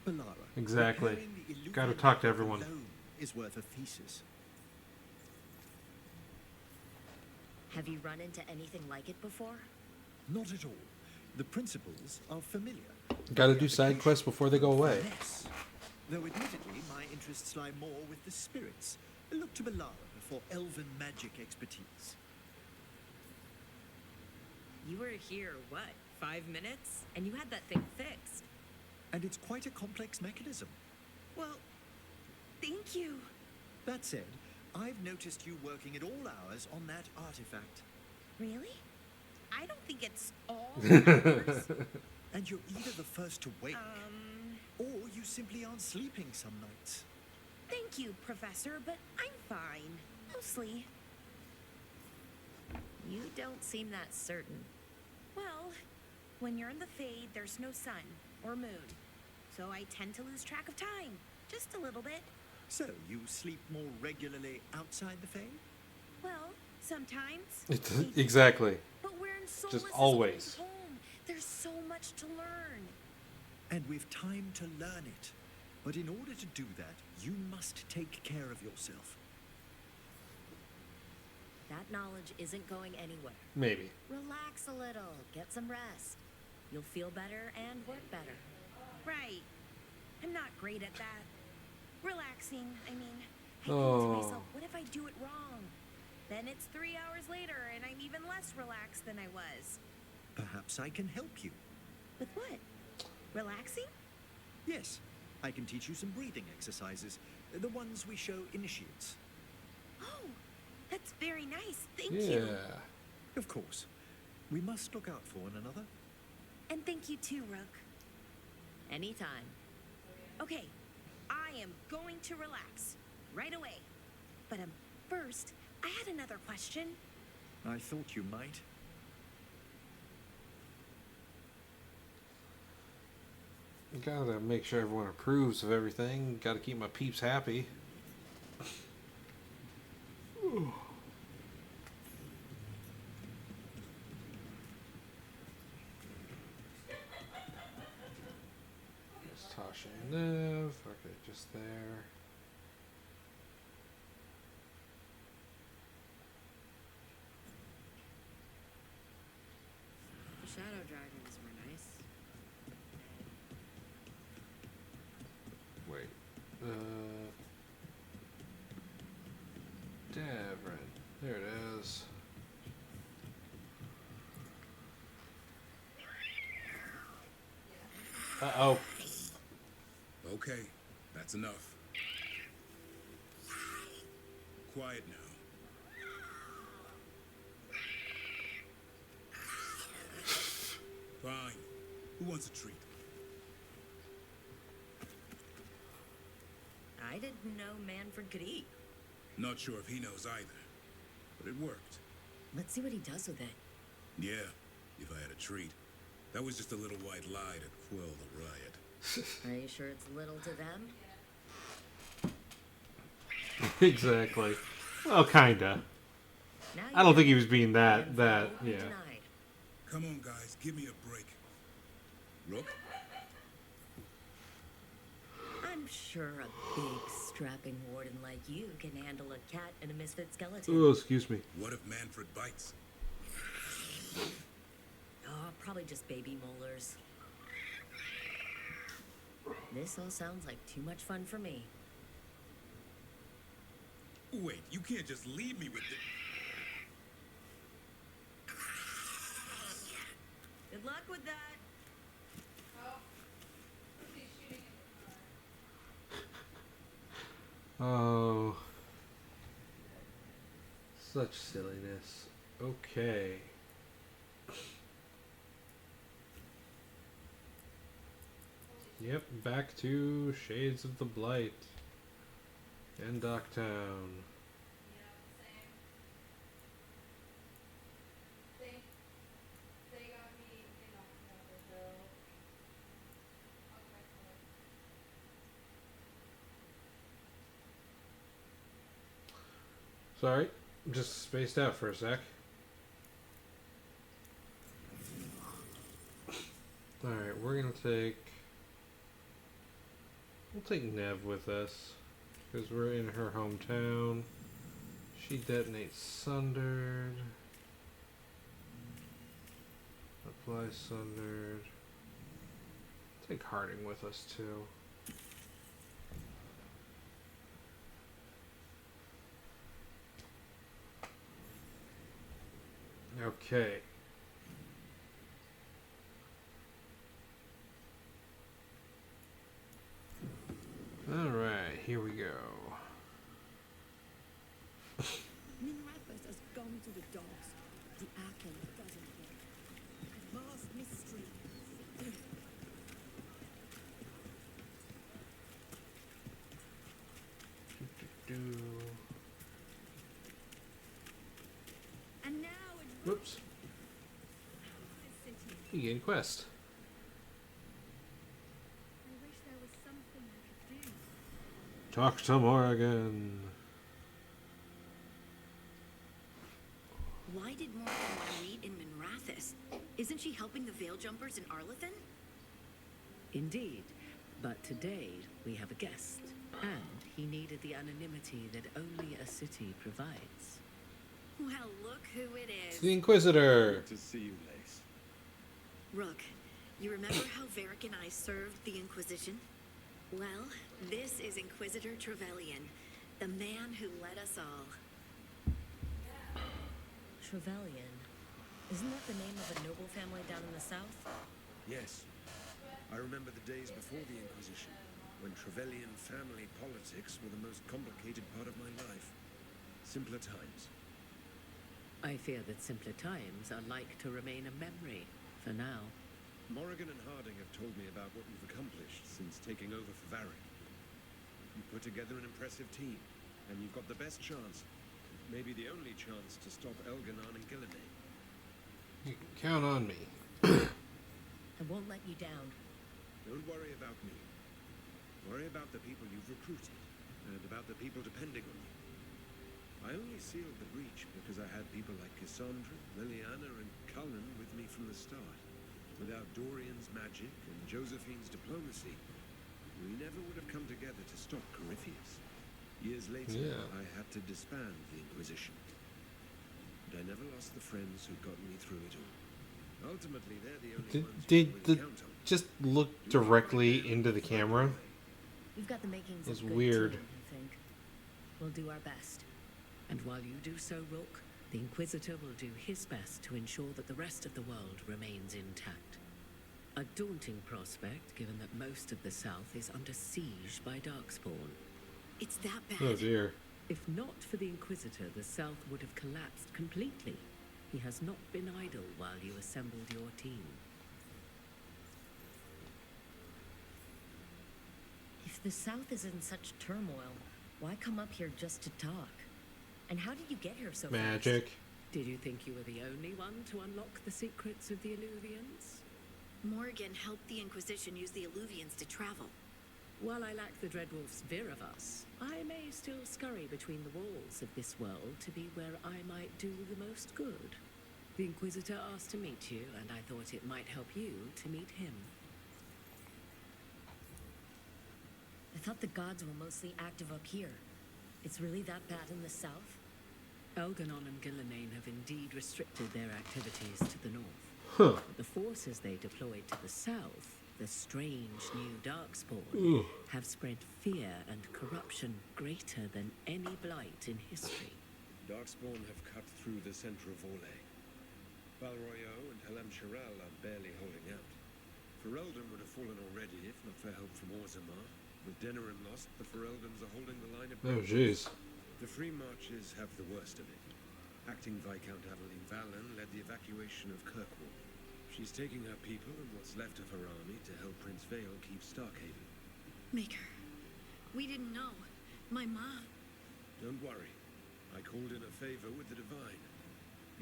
Belara. Exactly. repairing the Gotta illusion talk to everyone. alone is worth a thesis. Have you run into anything like it before? Not at all. The principles are familiar. Gotta do side quests before they go away. Yes. Though admittedly, my interests lie more with the spirits. Look to Belara for elven magic expertise. You were here, what, 5 minutes? And you had that thing fixed. And it's quite a complex mechanism. Well, thank you. That said, I've noticed you working at all hours on that artifact. Really? I don't think it's all hours. And you're either the first to wake, or you simply aren't sleeping some nights. Thank you, Professor, but I'm fine. Mostly. You don't seem that certain. Well, when you're in the Fade, there's no sun or moon. So I tend to lose track of time. Just a little bit. So, you sleep more regularly outside the Fade? Well, sometimes. Exactly. But we're in Soulless' Just always. home. There's so much to learn. And we've time to learn it. But in order to do that, you must take care of yourself. That knowledge isn't going anywhere. Maybe. Relax a little. Get some rest. You'll feel better and work better. Right. I'm not great at that. Relaxing, I mean. I think to myself, what if I do it wrong? Then it's 3 hours later and I'm even less relaxed than I was. Perhaps I can help you. With what? Relaxing? Yes, I can teach you some breathing exercises. The ones we show initiates. Oh, that's very nice. Thank Yeah. you. Of course. We must look out for one another. And thank you too, Rook. Anytime. Okay, I am going to relax right away. But first, I had another question. I thought you might. Gotta make sure everyone approves of everything. Gotta keep my peeps happy. There's Tasha and Nev. Okay, just there. The shadow dragons were nice. Wait. Davin. There it is. Uh-oh. Okay, that's enough. Quiet now. Fine. Who wants a treat? I didn't know Manfred could eat. Not sure if he knows either, but it worked. Let's see what he does with it. Yeah, if I had a treat. That was just a little white lie to quell the riot. Are you sure it's little to them? Exactly. Well, kinda. I don't think he was being that, yeah. Come on, guys, give me a break. Rook? I'm sure a big, strapping warden like you can handle a cat and a misfit skeleton. Oh, excuse me. What if Manfred bites? Oh, probably just baby molars. This all sounds like too much fun for me. Wait, you can't just leave me with the... Good luck with that. Oh. Such silliness. Okay. Yep, back to Shades of the Blight. And Docktown. Sorry, just spaced out for a sec. Alright, we're gonna take... We'll take Nev with us, because we're in her hometown. She detonates Sundered. Apply Sundered. Take Harding with us too. Okay. Alright, here we go. Minrathus has gone to the dogs. The Arkham doesn't work. Vast mystery. And now it Whoops. You gain quest. I wish there was something I could do. Talk to Morgan. Why did Morgan want to meet in Minrathus? Isn't she helping the Veil Jumpers in Arlathan? Indeed, but today we have a guest, and he needed the anonymity that only a city provides. Well, look who it is. It's the Inquisitor. Good to see you, Lace. Rook, you remember how Varric and I served the Inquisition? Well, this is Inquisitor Trevelyan, the man who led us all. Trevelyan. Isn't that the name of a noble family down in the south? Yes. I remember the days before the Inquisition, when Trevelyan family politics were the most complicated part of my life. Simpler times. I fear that simpler times are like to remain a memory for now. Morrigan and Harding have told me about what you've accomplished since taking over for Varric. You put together an impressive team, and you've got the best chance, Maybe the only chance to stop Elganon and Gillenay. You can count on me. I won't let you down. Don't worry about me. Worry about the people you've recruited, and about the people depending on you. I only sealed the breach because I had people like Cassandra, Liliana, and Cullen with me from the start. Without Dorian's magic and Josephine's diplomacy, we never would have come together to stop Corypheus. Years later, I had to disband the Inquisition. But I never lost the friends who got me through it all. Ultimately, they're the only ones you can really count on. Just look directly into the camera? We've got the makings It's of a good weird. team, I think. We'll do our best. And while you do so, Rook, the Inquisitor will do his best to ensure that the rest of the world remains intact. A daunting prospect, given that most of the South is under siege by Darkspawn. It's that bad. Oh dear. If not for the Inquisitor, the South would have collapsed completely. He has not been idle while you assembled your team. If the South is in such turmoil, why come up here just to talk? And how did you get here so fast? Magic. Did you think you were the only one to unlock the secrets of the Illuvians? Morgan helped the Inquisition use the Illuvians to travel. While I lack the Dreadwolf's fear of us, I may still scurry between the walls of this world to be where I might do the most good. The Inquisitor asked to meet you, and I thought it might help you to meet him. I thought the gods were mostly active up here. It's really that bad in the South? Elganon and Gillenay have indeed restricted their activities to the north. Huh. But the forces they deployed to the south, the strange new Darkspawn, have spread fear and corruption greater than any blight in history. Darkspawn have cut through the center of Orlais. Valroyo and Helem Shirel are barely holding out. Ferelden would have fallen already if not for help from Orzammar. With Denerim lost, the Fereldans are holding the line of Oh breaches. jeez. The Free Marches have the worst of it. Acting Viscount Aveline Valen led the evacuation of Kirkwall. She's taking her people and what's left of her army to help Prince Vale keep Starkhaven. Maker, we didn't know. My mom. Don't worry. I called in a favor with the Divine.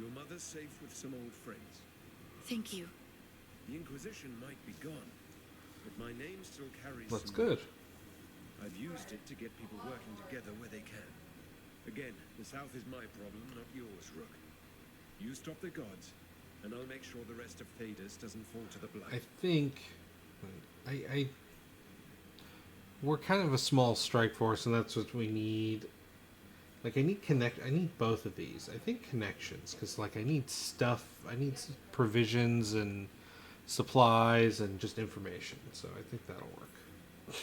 Your mother's safe with some old friends. Thank you. The Inquisition might be gone, but my name still carries That's some good. weight. I've used it to get people working together where they can. Again, the South is my problem, not yours, Rook. You stop the gods, and I'll make sure the rest of Thedas doesn't fall to the I blight. think we're kind of a small strike force, and that's what we need. Like, I need both of these. I think connections, because like I need stuff. I need provisions and supplies and just information. So I think that'll work.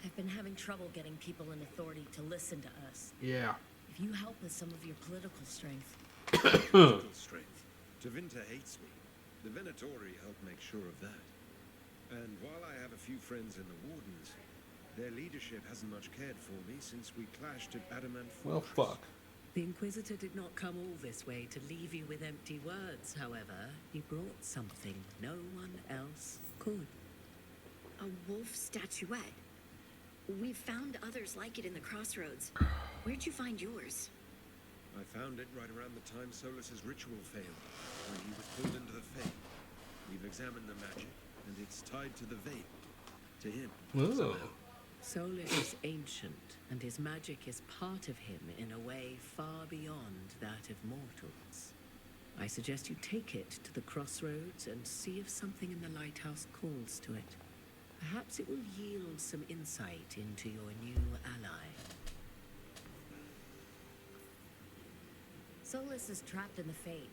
I've been having trouble getting people in authority to listen to us. Yeah. If you help with some of your political strength. Political strength. Tevinter hates me. The Venatori help make sure of that. And while I have a few friends in the Wardens, their leadership hasn't much cared for me since we clashed at Adamant Fortress. Well, fuck. The Inquisitor did not come all this way to leave you with empty words, however. He brought something no one else could. A wolf statuette. We've found others like it in the crossroads. Where'd you find yours? I found it right around the time Solus's ritual failed, when he was pulled into the Fae. We've examined the magic, and it's tied to the veil. To him. Ooh. Somehow. Solus is ancient, and his magic is part of him in a way far beyond that of mortals. I suggest you take it to the crossroads and see if something in the lighthouse calls to it. Perhaps it will yield some insight into your new ally. Solus is trapped in the Fate.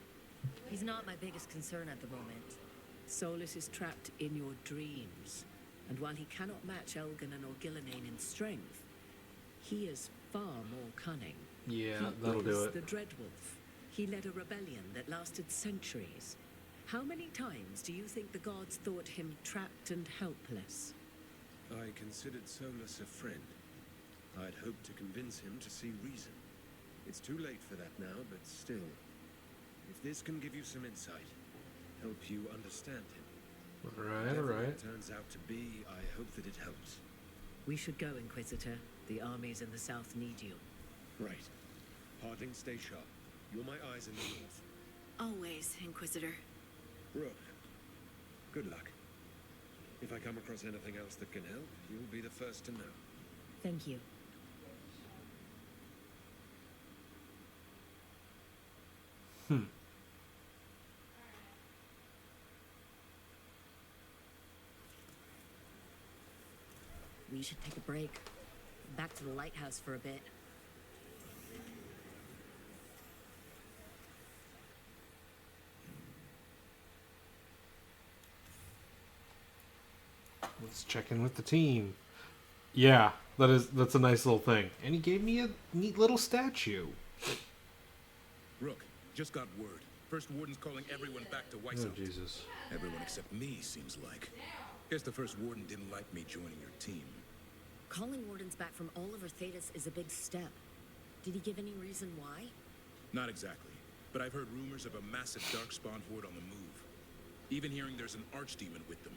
He's not my biggest concern at the moment. Solus is trapped in your dreams, and while he cannot match Elganon or Gillenay in strength, he is far more cunning. Yeah, He that'll do is it. the Dreadwolf. He led a rebellion that lasted centuries. How many times do you think the gods thought him trapped and helpless? I considered Solus a friend. I'd hoped to convince him to see reason. It's too late for that now, but still. If this can give you some insight, help you understand him. Alright, Whatever alright. it turns out to be, I hope that it helps. We should go, Inquisitor. The armies in the south need you. Right. Parting, stay sharp. You're my eyes in the north. Always, Inquisitor. Rook, good luck. If I come across anything else that can help, you'll be the first to know. Thank you. We should take a break. Back to the lighthouse for a bit. Let's check in with the team. Yeah, that's a nice little thing. And he gave me a neat little statue. Rook, just got word. First Warden's calling everyone back to Oh, Weishaupt. Jesus. Everyone except me, seems like. Guess the First Warden didn't like me joining your team. Calling wardens back from all over Thetis is a big step. Did he give any reason why? Not exactly, but I've heard rumors of a massive darkspawn horde on the move. Even hearing there's an archdemon with them.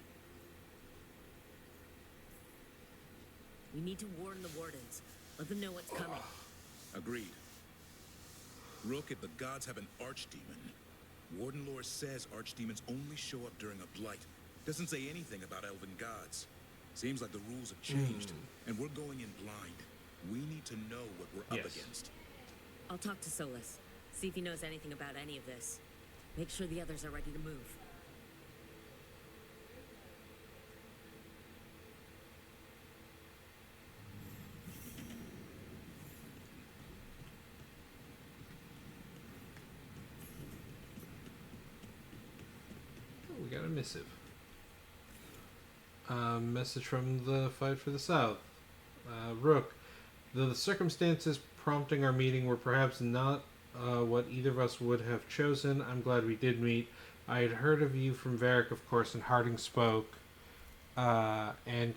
We need to warn the wardens. Let them know what's coming. Agreed. Rook, if the gods have an archdemon, Warden lore says archdemons only show up during a blight. Doesn't say anything about elven gods. Seems like the rules have changed, and we're going in blind. We need to know what we're up against. I'll talk to Solus. See if he knows anything about any of this. Make sure the others are ready to move. Oh, we got a missive. Message from the Fight for the South. Rook, though the circumstances prompting our meeting were perhaps not what either of us would have chosen, I'm glad we did meet. I had heard of you from Varric, of course, and Harding spoke, and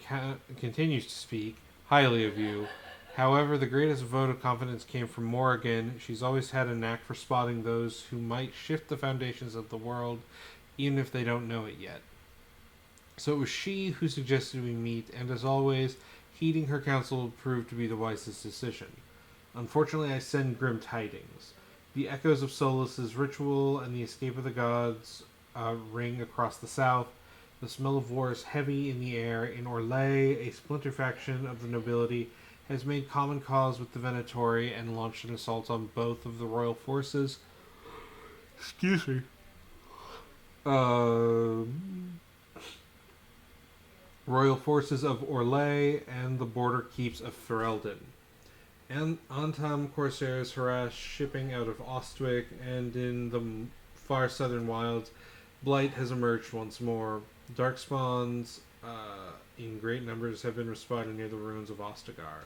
continues to speak highly of you. However, the greatest vote of confidence came from Morrigan. She's always had a knack for spotting those who might shift the foundations of the world, even if they don't know it yet. So it was she who suggested we meet, and as always, heeding her counsel proved to be the wisest decision. Unfortunately, I send grim tidings. The echoes of Solus's ritual and the escape of the gods ring across the south. The smell of war is heavy in the air. In Orlais, a splinter faction of the nobility has made common cause with the Venatori and launched an assault on both of the royal forces. Excuse me. Royal forces of Orlais and the border keeps of Ferelden. And Antam corsairs harass shipping out of Ostwick, and in the far southern wilds, blight has emerged once more. Darkspawns in great numbers have been spotted near the ruins of Ostagar.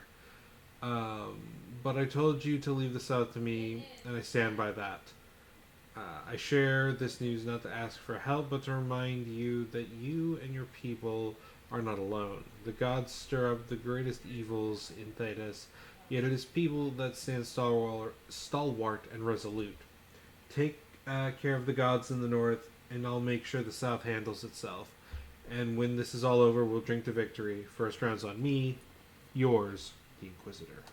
But I told you to leave the south to me, and I stand by that. I share this news not to ask for help, but to remind you that you and your people are not alone. The gods stir up the greatest evils in Thetis, yet it is people that stand stalwart and resolute. Take care of the gods in the north, and I'll make sure the south handles itself. And when this is all over, we'll drink to victory. First round's on me. Yours, the Inquisitor.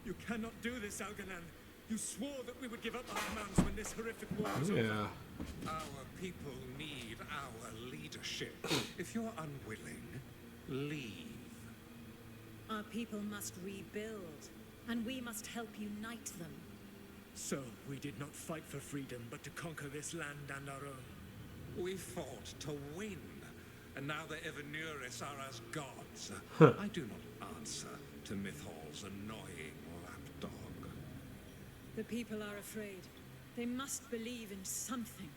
You cannot do this, Algernon. You swore that we would give up our lands when this horrific war was over. Our people need our leadership. If you're unwilling, leave. Our people must rebuild, and we must help unite them. So, we did not fight for freedom, but to conquer this land and our own. We fought to win, and now the Evanuris are as gods. I do not answer to Mythal's annoying lapdog. The people are afraid. They must believe in something.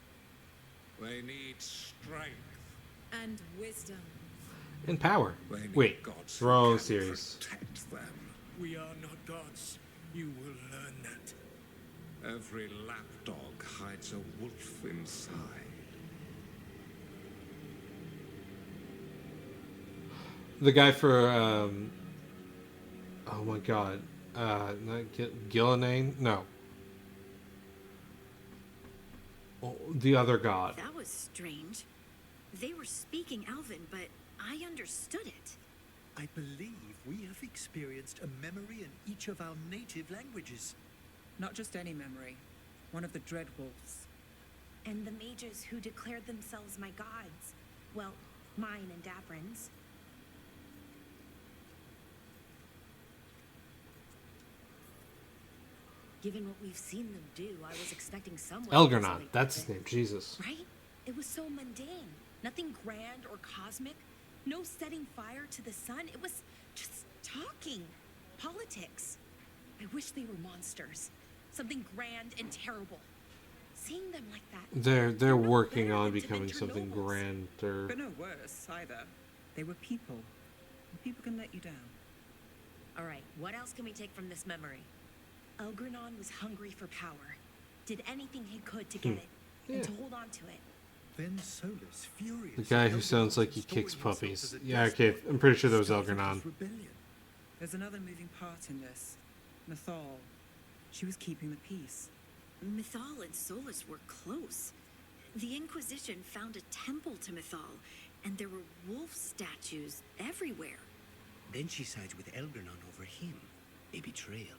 They need strength. And wisdom. And power. They need Wait, gods wrong who can series. protect them. We are not gods. You will learn that. Every lapdog hides a wolf inside. The guy for oh my god, not Gillenane? No, oh, the other god. That was strange. They were speaking Elven, but I understood it. I believe we have experienced a memory in each of our native languages. Not just any memory. One of the Dread Wolves. And the mages who declared themselves my gods. Well, mine and Dabrin's. Given what we've seen them do, I was expecting someone. Elgernon, that's his name. Jesus. Right? It was so mundane. Nothing grand or cosmic. No setting fire to the sun. It was just talking. Politics. I wish they were monsters. Something grand and terrible. Seeing them like that. They're working on becoming something grander. But no worse, either. They were people. And people can let you down. Alright, what else can we take from this memory? Elgernon was hungry for power. Did anything he could to get it. And to hold on to it. Then Solus, furious. The guy who sounds like he kicks puppies. Yeah, okay, I'm pretty sure that was Elgernon. There's another moving part in this. Mythal. She was keeping the peace. Mythal and Solus were close. The Inquisition found a temple to Mythal, and there were wolf statues everywhere. Then she sides with Elgernon over him. A betrayal.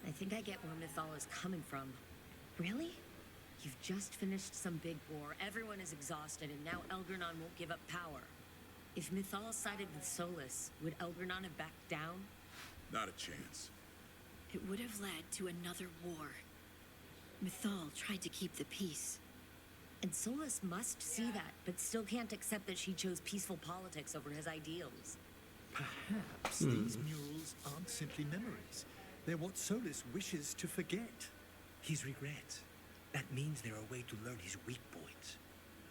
I think I get where Mythal is coming from. Really? You've just finished some big war, everyone is exhausted, and now Elgernon won't give up power. If Mythal sided with Solus, would Elgernon have backed down? Not a chance. It would have led to another war. Mythal tried to keep the peace. And Solus must see that, but still can't accept that she chose peaceful politics over his ideals. Perhaps these murals aren't simply memories. They're what Solus wishes to forget. His regret. That means they're a way to learn his weak points.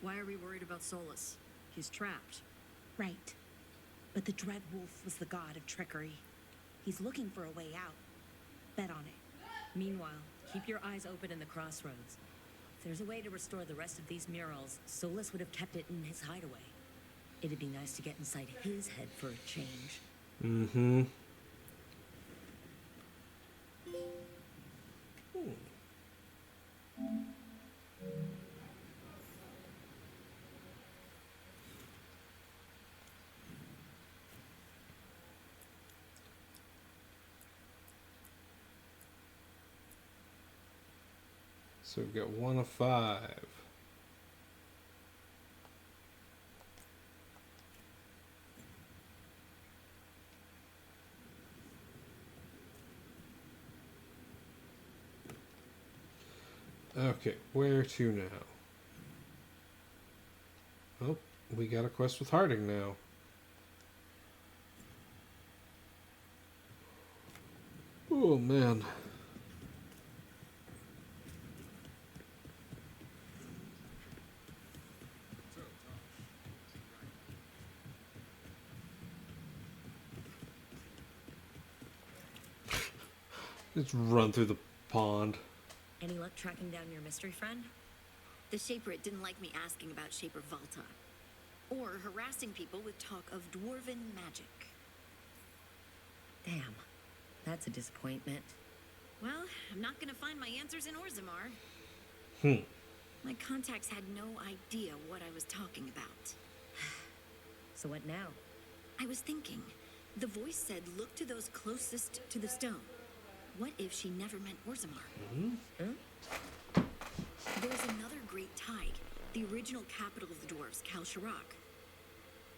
Why are we worried about Solus? He's trapped. Right. But the Dread Wolf was the god of trickery. He's looking for a way out. Bet on it. Meanwhile, keep your eyes open in the crossroads. If there's a way to restore the rest of these murals, Solus would have kept it in his hideaway. It'd be nice to get inside his head for a change. Mm-hmm. So we've got 1 of 5. Okay, where to now? Oh, we got a quest with Harding now. Oh, man. Just run through the pond. Any luck tracking down your mystery friend? The Shaper didn't like me asking about Shaper Valta. Or harassing people with talk of dwarven magic. Damn, that's a disappointment. Well, I'm not gonna find my answers in Orzammar. My contacts had no idea what I was talking about. So what now? I was thinking. The voice said look to those closest to the stone. What if she never meant Orzammar? There's another great tide, the original capital of the dwarves, Kalsharak.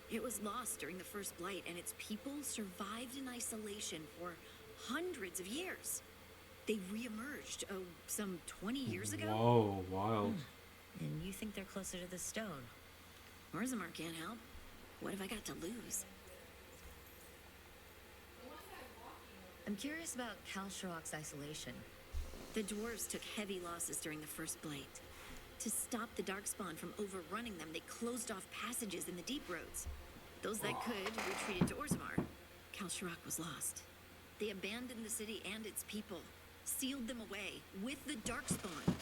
It was lost during the First Blight, and its people survived in isolation for hundreds of years. They re-emerged, some 20 years ago? Whoa, wild. And you think they're closer to the stone? Orzammar can't help. What have I got to lose? I'm curious about Kalsharak's isolation. The dwarves took heavy losses during the First Blight. To stop the Darkspawn from overrunning them, they closed off passages in the deep roads. Those that could retreated to Orzammar. Kalsharak was lost. They abandoned the city and its people, sealed them away with the Darkspawn.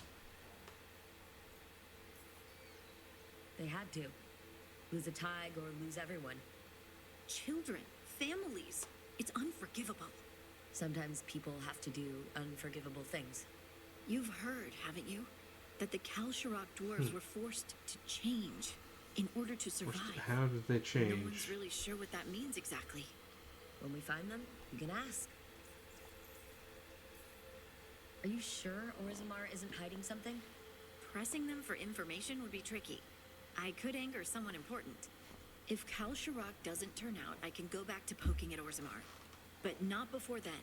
They had to. Lose a Tig or lose everyone. Children, families. It's unforgivable. Sometimes people have to do unforgivable things. You've heard, haven't you? That the Kalsharok dwarves were forced to change in order to survive. How did they change? No one's really sure what that means exactly. When we find them, you can ask. Are you sure Orzammar isn't hiding something? Pressing them for information would be tricky. I could anger someone important. If Kalsharok doesn't turn out, I can go back to poking at Orzammar. But not before then.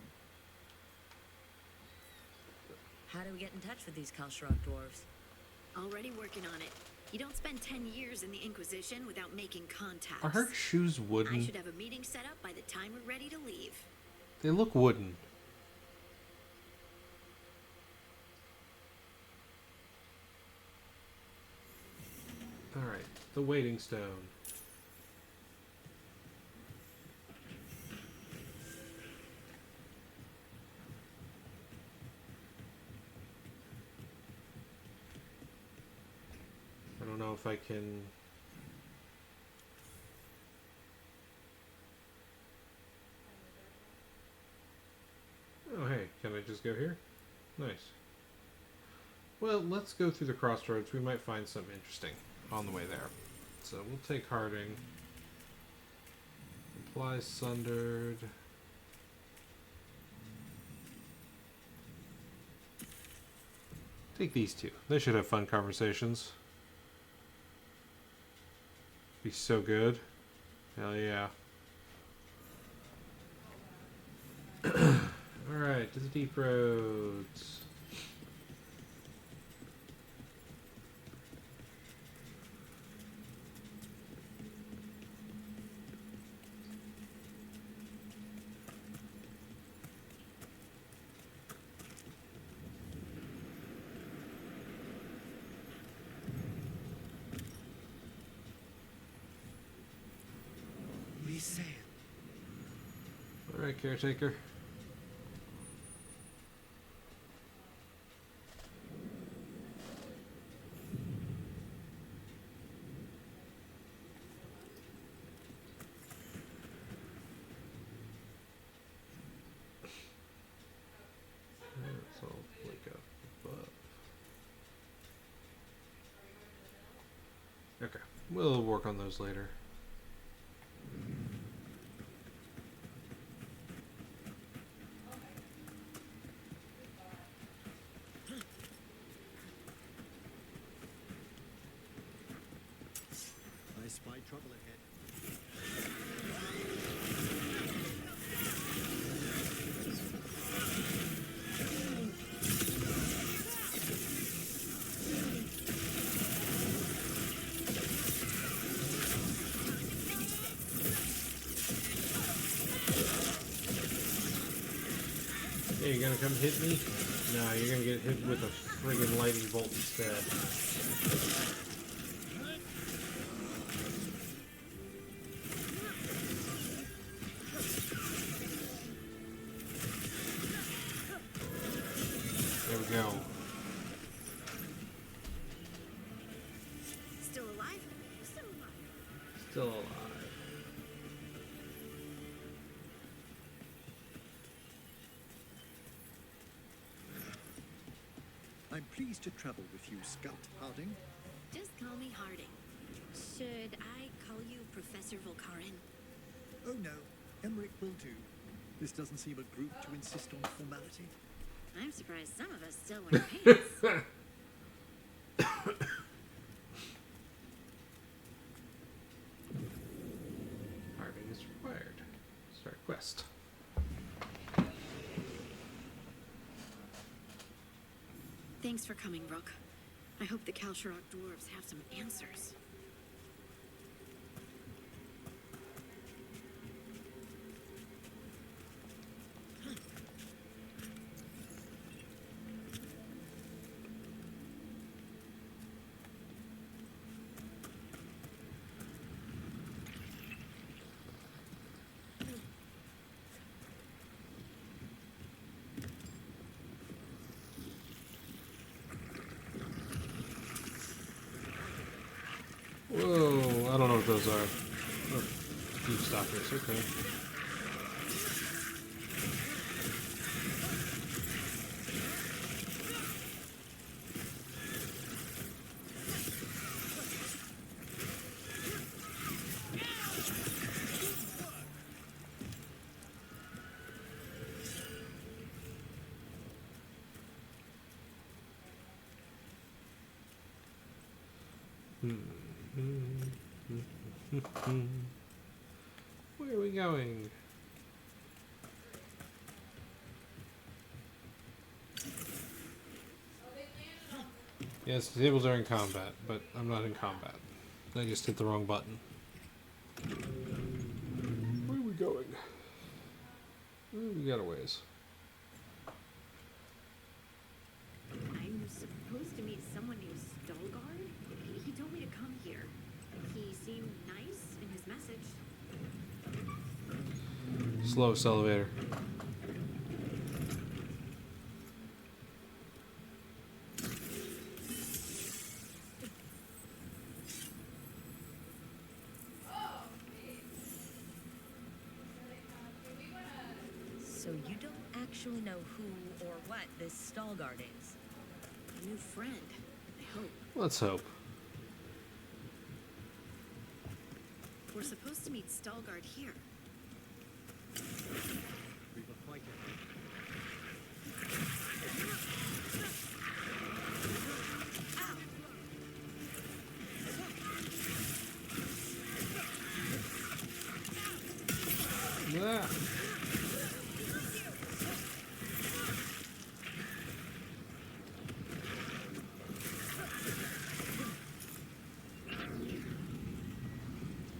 How do we get in touch with these Kalsharok dwarves? Already working on it. You don't spend 10 years in the Inquisition without making contacts. Are her shoes wooden? I should have a meeting set up by the time we're ready to leave. They look wooden. Alright, the waiting stone. I don't know if I can... Oh hey, can I just go here? Nice. Well, let's go through the crossroads. We might find something interesting on the way there. So we'll take Harding. Implies Sundered. Take these two. They should have fun conversations. Be so good. Hell yeah. Alright, to the deep roads. We sail. Alright, caretaker. Let's all wake up above. Okay, we'll work on those later. I spy trouble ahead. Hey, you gonna come hit me? No, you're gonna get hit with a friggin' lightning bolt instead. There we go. Still alive? Still alive. Still alive. I'm pleased to travel with you, Scout Harding. Just call me Harding. Should I call you Professor Volkarin? Oh no, Emmerich will do. This doesn't seem a group to insist on formality. I'm surprised some of us still wear pants. Harding is required. Start quest. Thanks for coming, Rook. I hope the Kalsharok dwarves have some answers. those are. Oh, deep stalkers, okay. Where are we going? Yes, the tables are in combat, but I'm not in combat. I just hit the wrong button. Where are we going? We got a ways. I'm supposed to meet someone named Stalgard. He told me to come here. He seemed nice in his message. Slowest elevator. So you don't actually know who or what this Stalgard is? A new friend, I hope. Let's hope. We're supposed to meet Stalgard here. We will fight it. Yeah.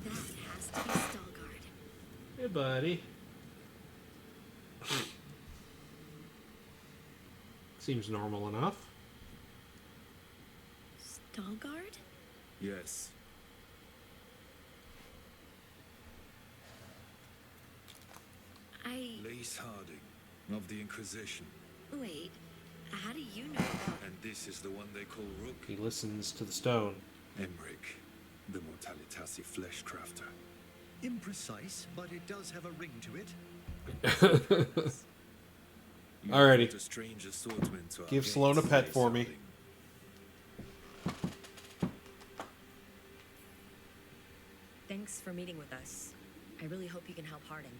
That has to be Stalgard. Hey, buddy. Seems normal enough. Stalgard? Yes. Lace Harding of the Inquisition. Wait, how do you know? And this is the one they call Rook. He listens to the stone. Emmerich, the Mortalitasi flesh crafter. Imprecise, but it does have a ring to it. Alrighty. brought a stranger swordsman to our Give gates, Sloane a pet Lace for me. Harding. Thanks for meeting with us. I really hope you can help Harding.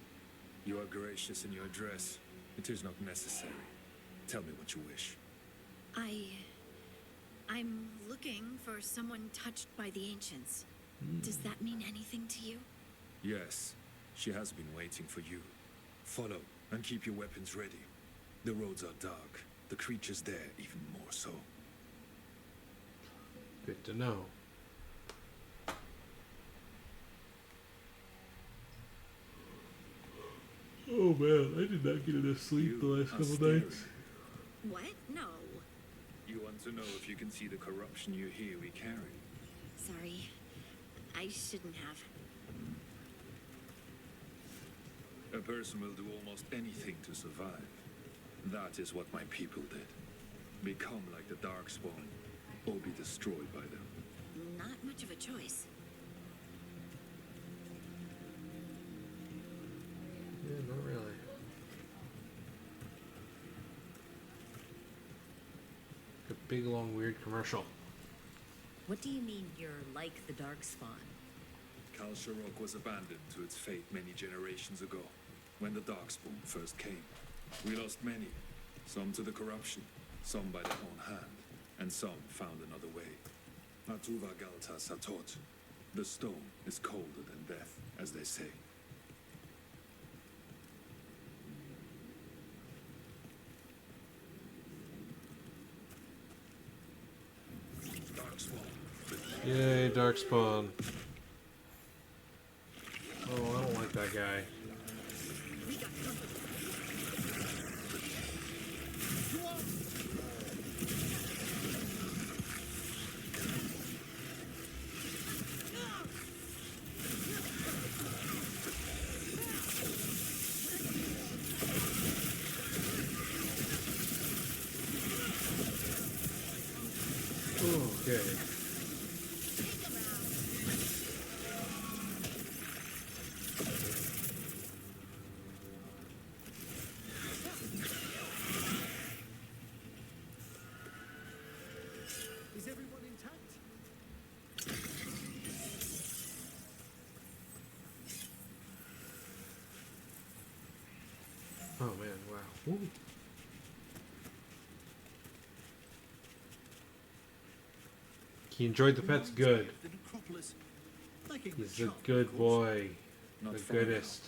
You are gracious in your address. It is not necessary. Tell me what you wish. I'm looking for someone touched by the ancients. Does that mean anything to you? Yes, she has been waiting for you. Follow and keep your weapons ready. The roads are dark. The creatures there even more so. Good to know. Oh man, I did not get enough sleep the last couple nights. What? No. You want to know if you can see the corruption you hear we carry? Sorry. I shouldn't have. A person will do almost anything to survive. That is what my people did. Become like the Darkspawn, or be destroyed by them. Not much of a choice. Yeah, not really. A big, long, weird commercial. What do you mean you're like the Darkspawn? Kal Sharok was abandoned to its fate many generations ago, when the Darkspawn first came. We lost many, some to the corruption, some by their own hand, and some found another way. Atuva Galta Satot. The stone is colder than death, as they say. Darkspawn. Yay, Darkspawn. Oh, I don't like that guy. Okay. Ooh. He enjoyed the pets good. The necropolis, lacking He's the a charm, good of course. boy. Not The far now. goodest.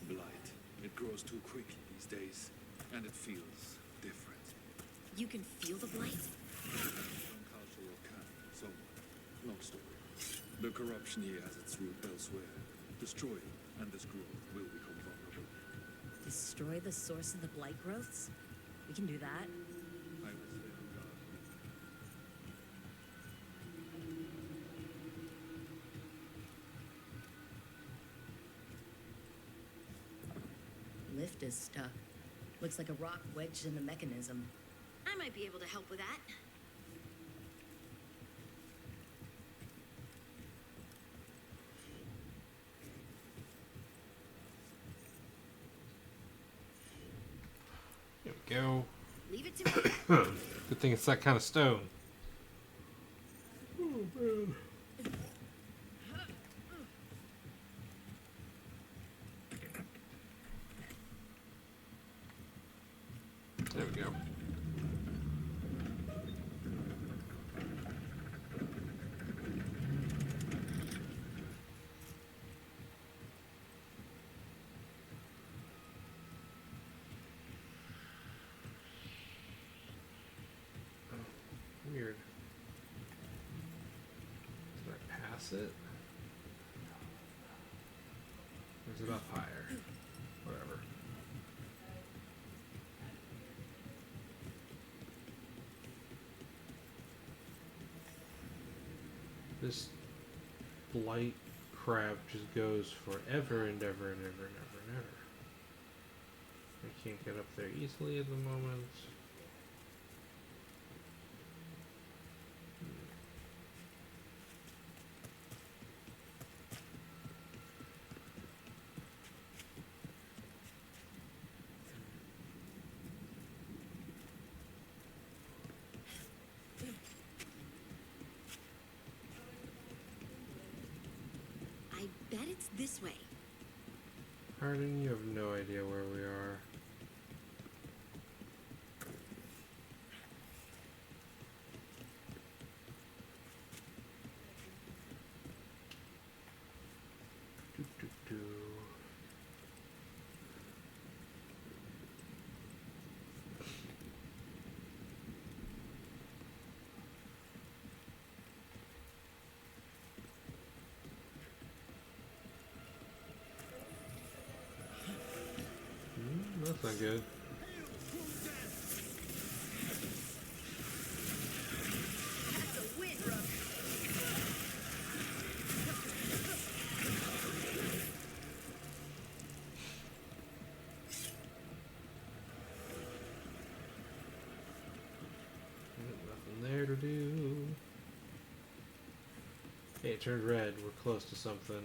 Blight. It grows too quickly these days, and it feels different. You can feel the blight? Some cultural can, somewhat. Long story. The corruption here has its root elsewhere. Destroy it, and this growth will become vulnerable. Destroy the source of the blight growths? We can do that. I will stay on guard. Lift is stuck. Looks like a rock wedged in the mechanism. I might be able to help with that. There we go. Leave it to me. Good thing it's that kind of stone. There we go. Weird. Did I pass it? Or is it up higher? Whatever. This blight crab just goes forever and ever and ever and ever and ever. I can't get up there easily at the moment. I bet it's this way. Hardin, you have no idea where we are. Do, do, do. That's not good. That's a win, Rook. Nothing there to do. Hey, it turned red. We're close to something.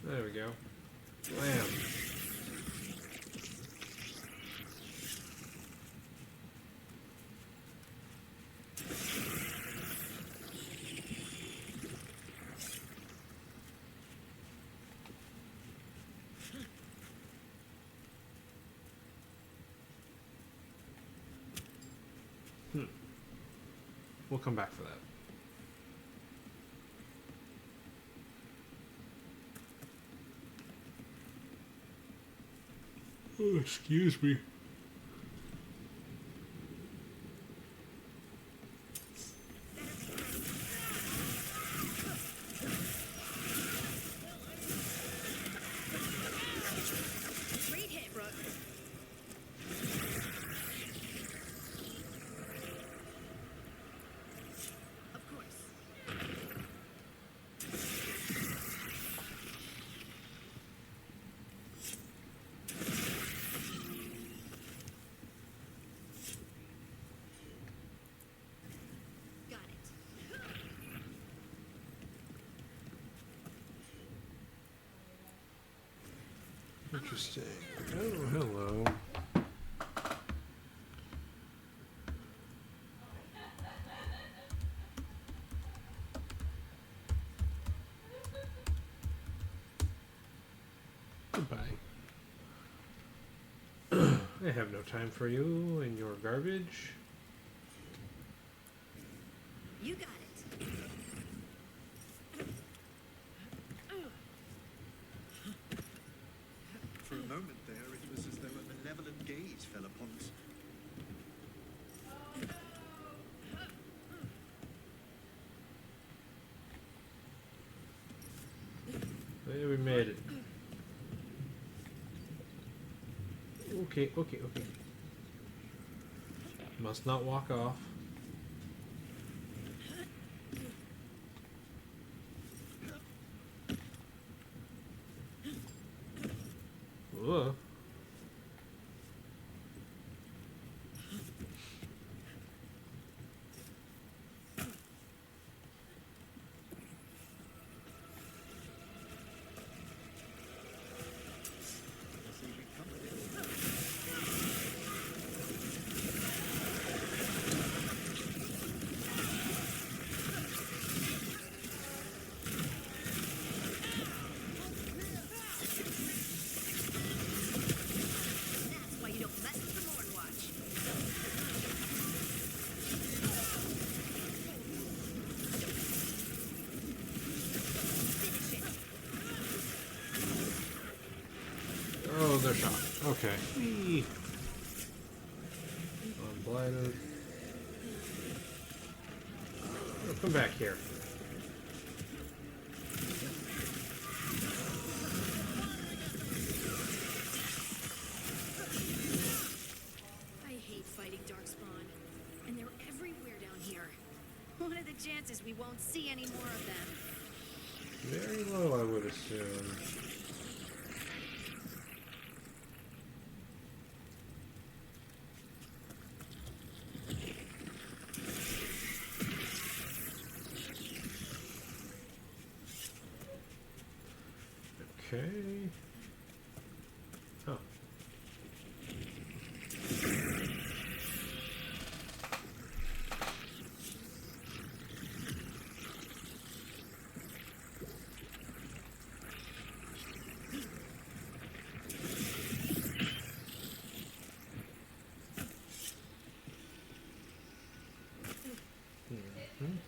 There we go. Blam. We'll come back for that. Oh, excuse me. Great hit, Rook. Of course. Interesting. Oh, hello. Goodbye. I have no time for you and your garbage. You got it. For a moment there, it was as though a malevolent gaze fell upon us. There, we made it. Okay, okay, okay. Must not walk off. Whoa. That's why you don't mess with the Lord Watch. Oh, they're shot. Okay. Whee. I'm blinded. Oh, come back here. I hate fighting Darkspawn. And they're everywhere down here. What are the chances we won't see any more of them? Very low, I would assume. Okay. Oh. Mhm.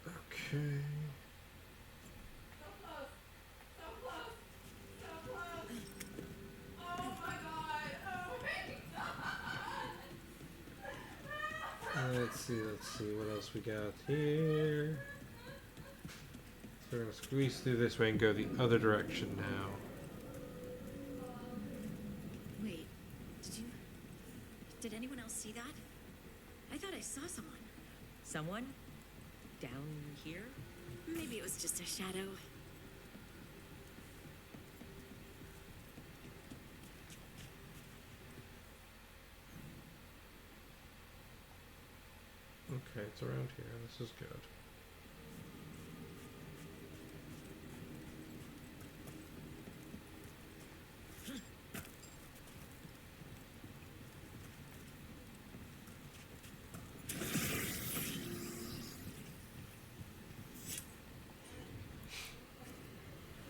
Okay. So close. So close. So close. Oh my god. Oh my god. Let's see, what else we got here. So we're gonna squeeze through this way and go the other direction now. Wait, did anyone else see that? I thought I saw someone. Someone? Down here? Maybe it was just a shadow. Okay, it's around here. This is good.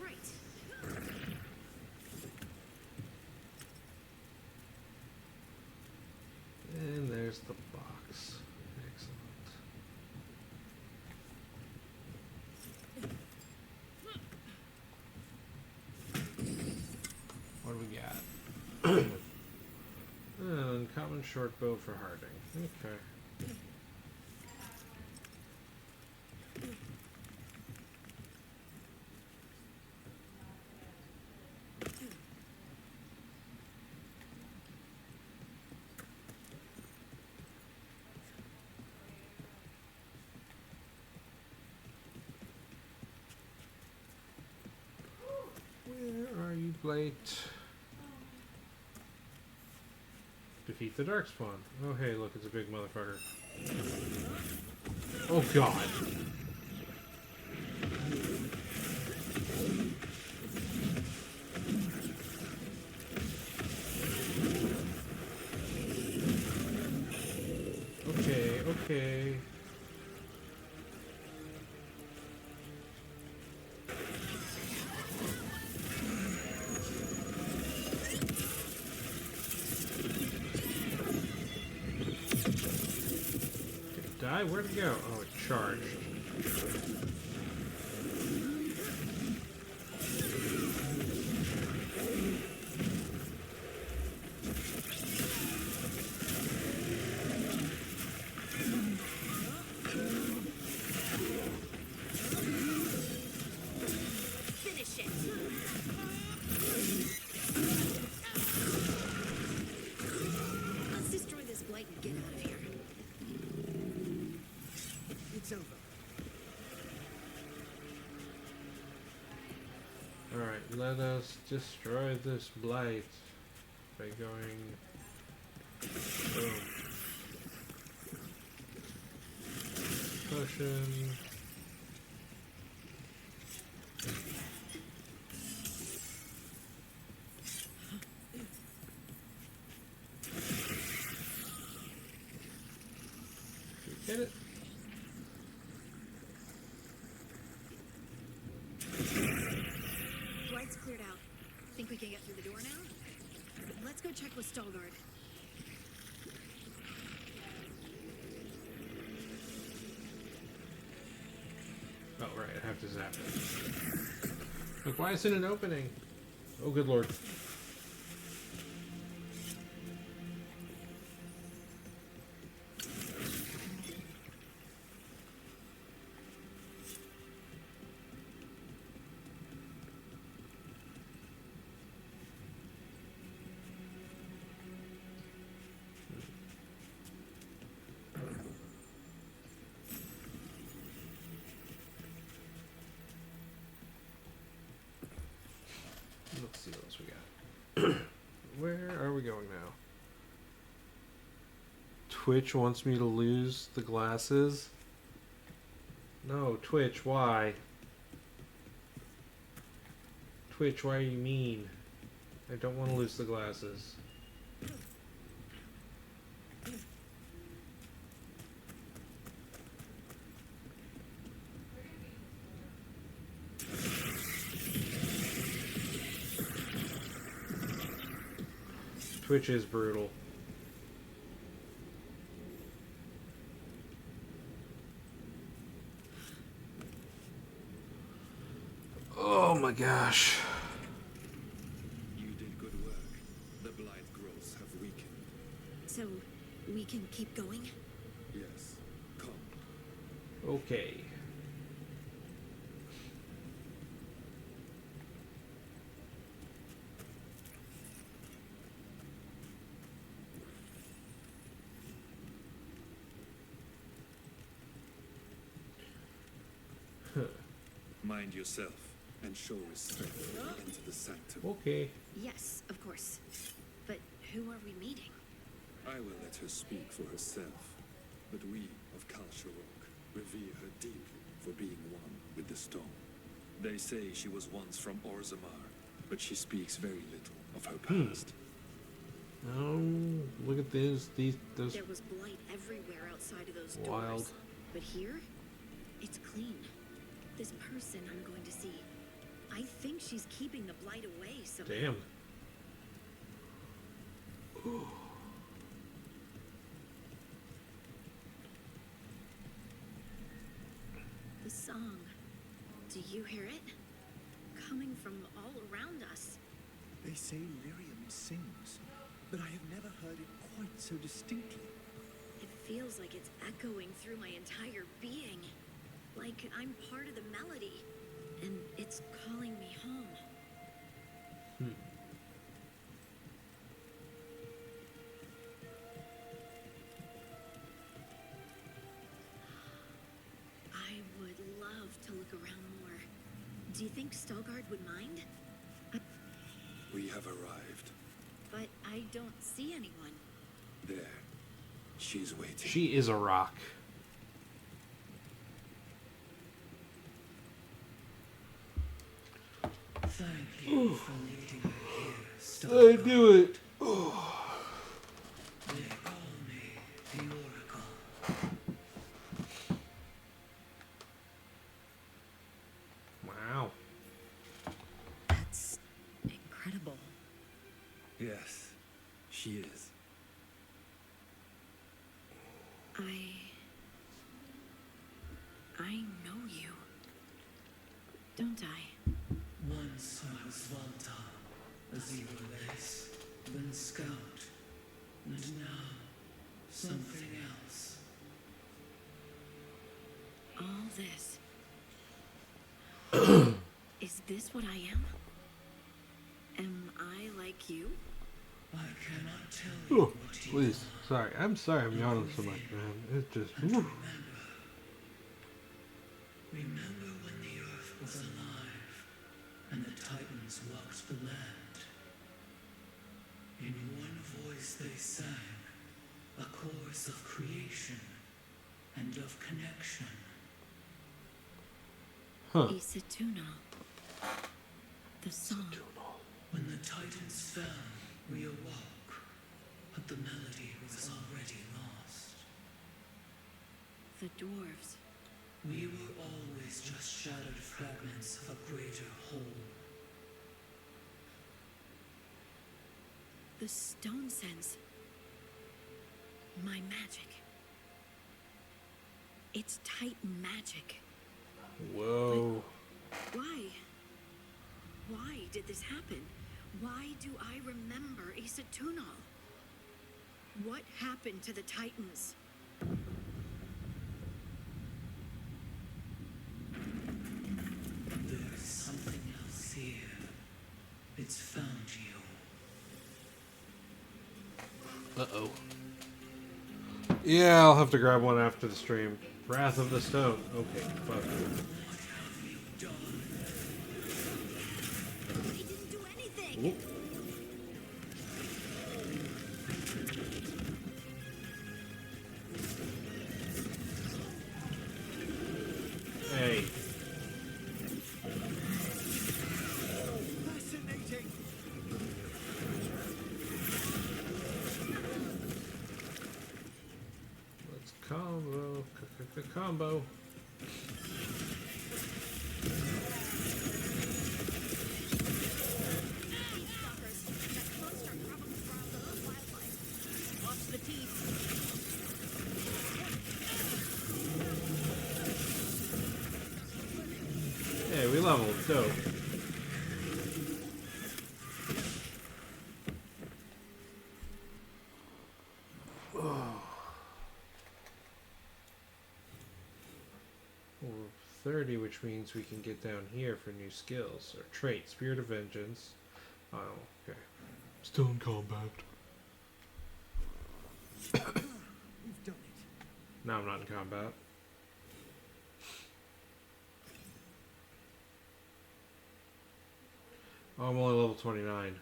Right. And there's the box. Excellent. What do we got? Uncommon short bow for Harding. Okay. Where are you, Blade? Defeat the Darkspawn. Oh, hey, look, it's a big motherfucker. Oh, God. guy? Where'd it go? Oh, it charged. Finish it. Let's destroy this blight and get out of here. It's over. Alright, let us destroy this blight by going... Boom. Potion. Get it? Blight's cleared out. Think we can get through the door now? Let's go check with Stalgard. Oh, right, I have to zap it. Look, why isn't it opening? Oh, good lord. Let's see what else we got. Where are we going now? Twitch wants me to lose the glasses? No, Twitch, why? Twitch, why are you mean? I don't want to lose the glasses. Twitch is brutal. Oh my gosh. You did good work. The blight growths have weakened. So, we can keep going? Yes. Come. Okay. Mind yourself and show respect when you enter the sanctum. Okay. Yes, of course. But who are we meeting? I will let her speak for herself, but we of Kalsharok revere her deeply for being one with the stone. They say she was once from Orzammar, but she speaks very little of her past. Oh, look at those There was blight everywhere outside of those wild. doors. But here, it's clean. This person I'm going to see, I think she's keeping the blight away somehow. Damn. The song, do you hear it? Coming from all around us. They say Lyrium sings, but I have never heard it quite so distinctly. It feels like it's echoing through my entire being. Like I'm part of the melody, and it's calling me home. I would love to look around more. Do you think Stalgard would mind? We have arrived. But I don't see anyone. There. She's waiting. She is a rock. Thank you for leading me here, I knew it. They call me the Oracle. Wow. That's incredible. Yes, she is. I don't I? Once I was Volta, a zero lace, then Scout, and now something else. All this. Is this what I am? Am I like you? I cannot tell you Oh, please. Sorry. I'm sorry I'm yawning so much, man. It's just... whew. Remember when the earth was alive and the Titans walked the land? In one voice they sang a chorus of creation and of connection. Huh. Isatuno. The song. When the Titans fell, we awoke, but the melody was already lost. The dwarves. We were always just shattered fragments of a greater whole. The stone sense. My magic. It's Titan magic. Whoa. But why? Why did this happen? Why do I remember Isatunal? What happened to the Titans? There's something else here. It's found you. Uh-oh. Yeah, I'll have to grab one after the stream. Wrath of the Stone. Okay, fuck. I didn't do anything. Oop. Hey. Fascinating. Let's combo. Combo. Watch the teeth. Hey, we leveled. Dope. We're 30, which means we can get down here for new skills or traits. Spirit of Vengeance. Oh, okay. Stone Combat. We've done it. Now I'm not in combat. Oh, I'm only level 29.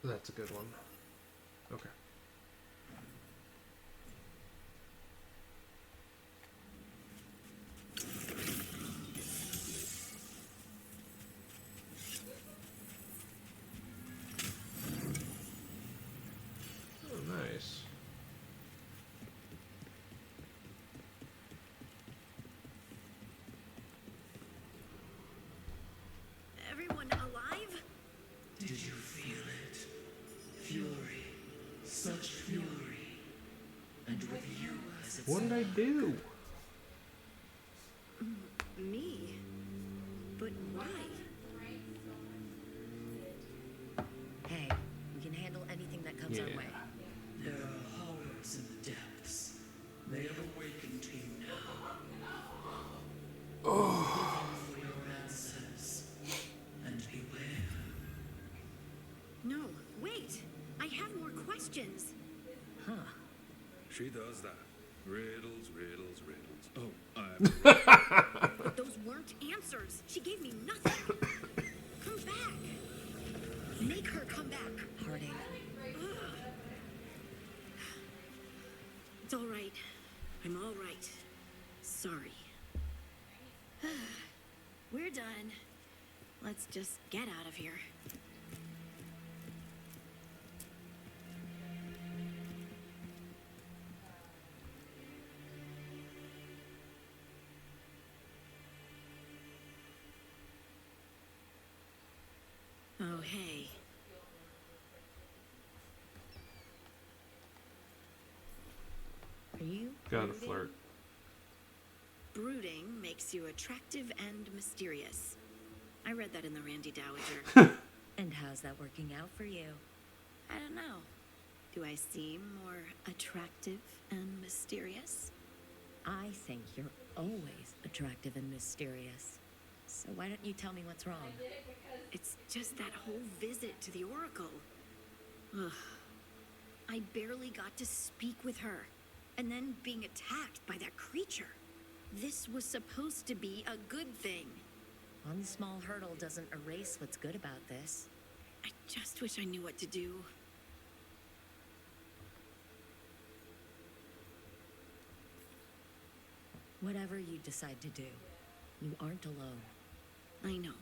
That's a good one. Okay. Oh, nice. Everyone alive? Did you feel it? Fury. Such fury. And with you as its What did I do? Me? But why? Hey, we can handle anything that comes our way. There are horrors in the depths. They have awakened to you now. Oh. Listen for your answers. And beware. No, wait! I have more questions. Huh. She does that. Riddles, riddles, riddles. Oh, But those weren't answers. She gave me nothing. Come back. Make her come back. Heartache. Ugh. It's all right. I'm all right. Sorry. We're done. Let's just get out of here. Oh, hey. Are you Gotta brooding? flirt. Brooding makes you attractive and mysterious. I read that in the Randy Dowager. And how's that working out for you? I don't know. Do I seem more attractive and mysterious? I think you're always attractive and mysterious. So why don't you tell me what's wrong? It's just that whole visit to the Oracle. Ugh. I barely got to speak with her. And then being attacked by that creature. This was supposed to be a good thing. One small hurdle doesn't erase what's good about this. I just wish I knew what to do. Whatever you decide to do, you aren't alone. I know.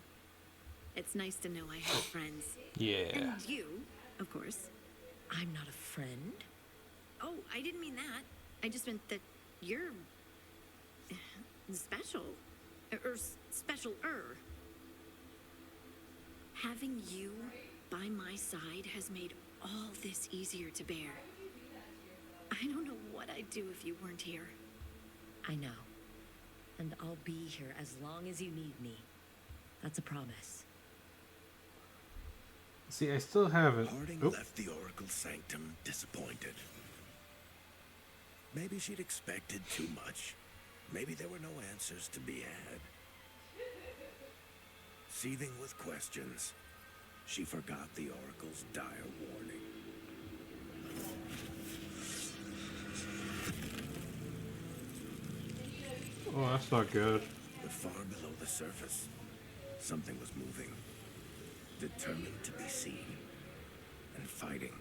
It's nice to know I have friends. Yeah. And you, of course. I'm not a friend. Oh, I didn't mean that. I just meant that you're special. Or special-er. Having you by my side has made all this easier to bear. I don't know what I'd do if you weren't here. I know. And I'll be here as long as you need me. That's a promise. See, I still haven't. Harding Oop. left the Oracle Sanctum disappointed. Maybe she'd expected too much. Maybe there were no answers to be had. Seething with questions, she forgot the Oracle's dire warning. Oh, that's not good. But far below the surface, something was moving. Determined to be seen. And fighting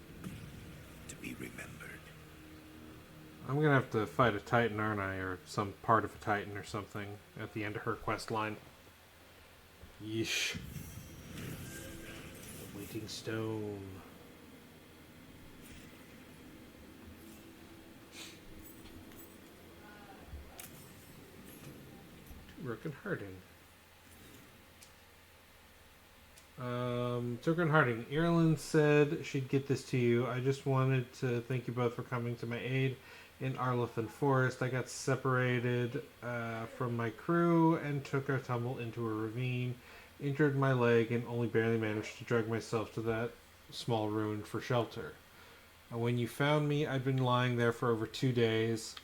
to be remembered. I'm gonna have to fight a Titan, aren't I? Or some part of a Titan or something at the end of her quest line. Yeesh. The waiting stone. Rook and Harding. Turk and Harding. Ireland said she'd get this to you. I just wanted to thank you both for coming to my aid in Arlothan Forest. I got separated from my crew and took a tumble into a ravine, injured my leg, and only barely managed to drag myself to that small ruin for shelter. When you found me, I'd been lying there for over 2 days.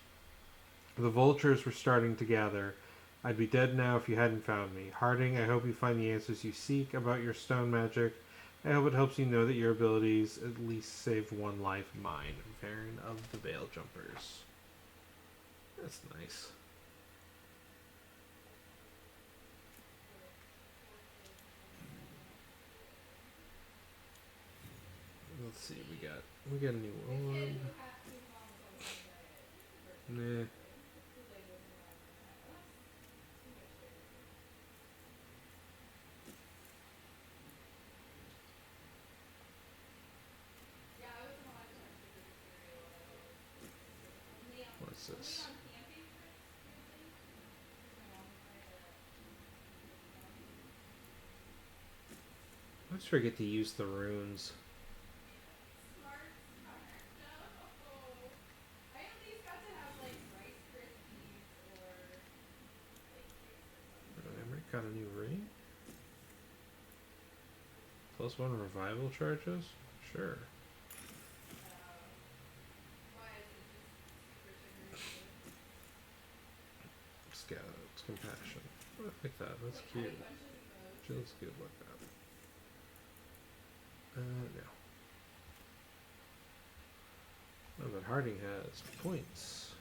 The vultures were starting to gather. I'd be dead now if you hadn't found me. Harding, I hope you find the answers you seek about your stone magic. I hope it helps you know that your abilities at least save one life. Mine, Varen of the Veil Jumpers. That's nice. Let's see, we got a new one. Nah. What's this? I always forget to use the runes. Emmerich got a new ring? +1 revival charges? Sure. Scouts, compassion. I like that. That's cute. She looks good like that. No. Oh, but Harding has points.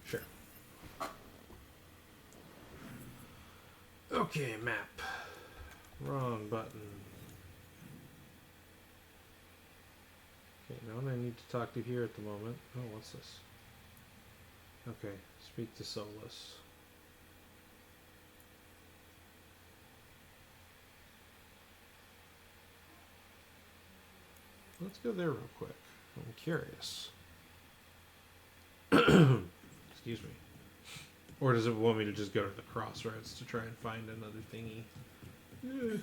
Sure. Okay, map. Wrong button. Okay, no one I need to talk to here at the moment. Oh, what's this? Okay, speak to Solus. Let's go there real quick. I'm curious. Excuse me. Or does it want me to just go to the crossroads to try and find another thingy? Yeah.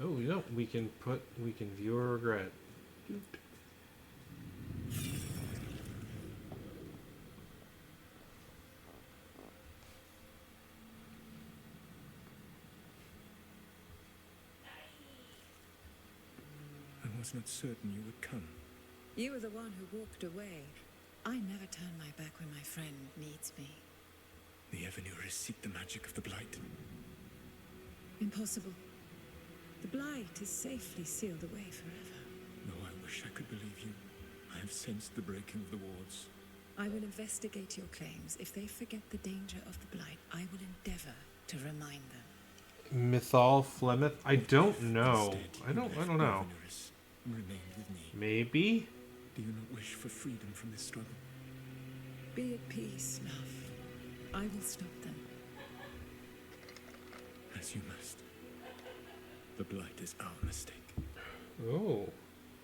Oh, you know, we can view our regret. I was not certain you would come. You were the one who walked away. I never turn my back when my friend needs me. The Evanurers seek the magic of the Blight. Impossible. The Blight is safely sealed away forever. No, I wish I could believe you. I have sensed the breaking of the wards. I will investigate your claims. If they forget the danger of the Blight, I will endeavor to remind them. Mythal Flemeth? I don't know. I don't know. Remained with me. Maybe? Do you not wish for freedom from this struggle? Be at peace, love. I will stop them. As you must. The Blight is our mistake. Oh,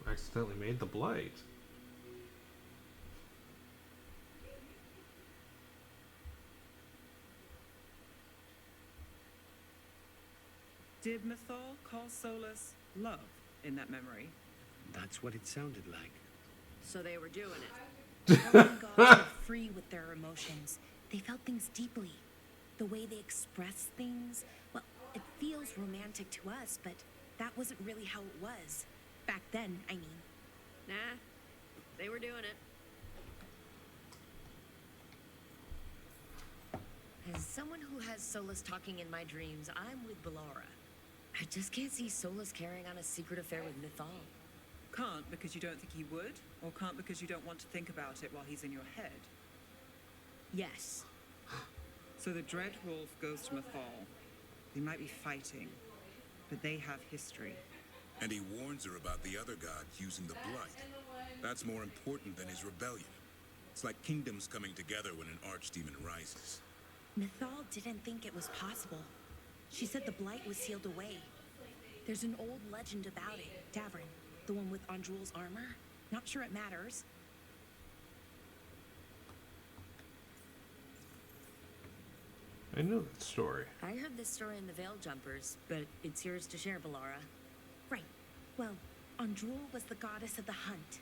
I accidentally made the Blight. Did Mythal call Solus love in that memory? That's what it sounded like. So they were doing it. Elven gods were free with their emotions. They felt things deeply. The way they express things, well, it feels romantic to us, but that wasn't really how it was. Back then, I mean. Nah, they were doing it. As someone who has Solus talking in my dreams, I'm with Bellara. I just can't see Solus carrying on a secret affair with Mythal. Can't because you don't think he would, or can't because you don't want to think about it while he's in your head? Yes. So the Dread Wolf goes to Mythal. They might be fighting, but they have history. And he warns her about the other gods using the Blight. That's more important than his rebellion. It's like kingdoms coming together when an archdemon rises. Mythal didn't think it was possible. She said the Blight was sealed away. There's an old legend about it. Davrin, the one with Andrul's armor. Not sure it matters. I know that story. I heard this story in the Veil Jumpers, but it's yours to share, Bellara. Right. Well, Andrul was the goddess of the hunt.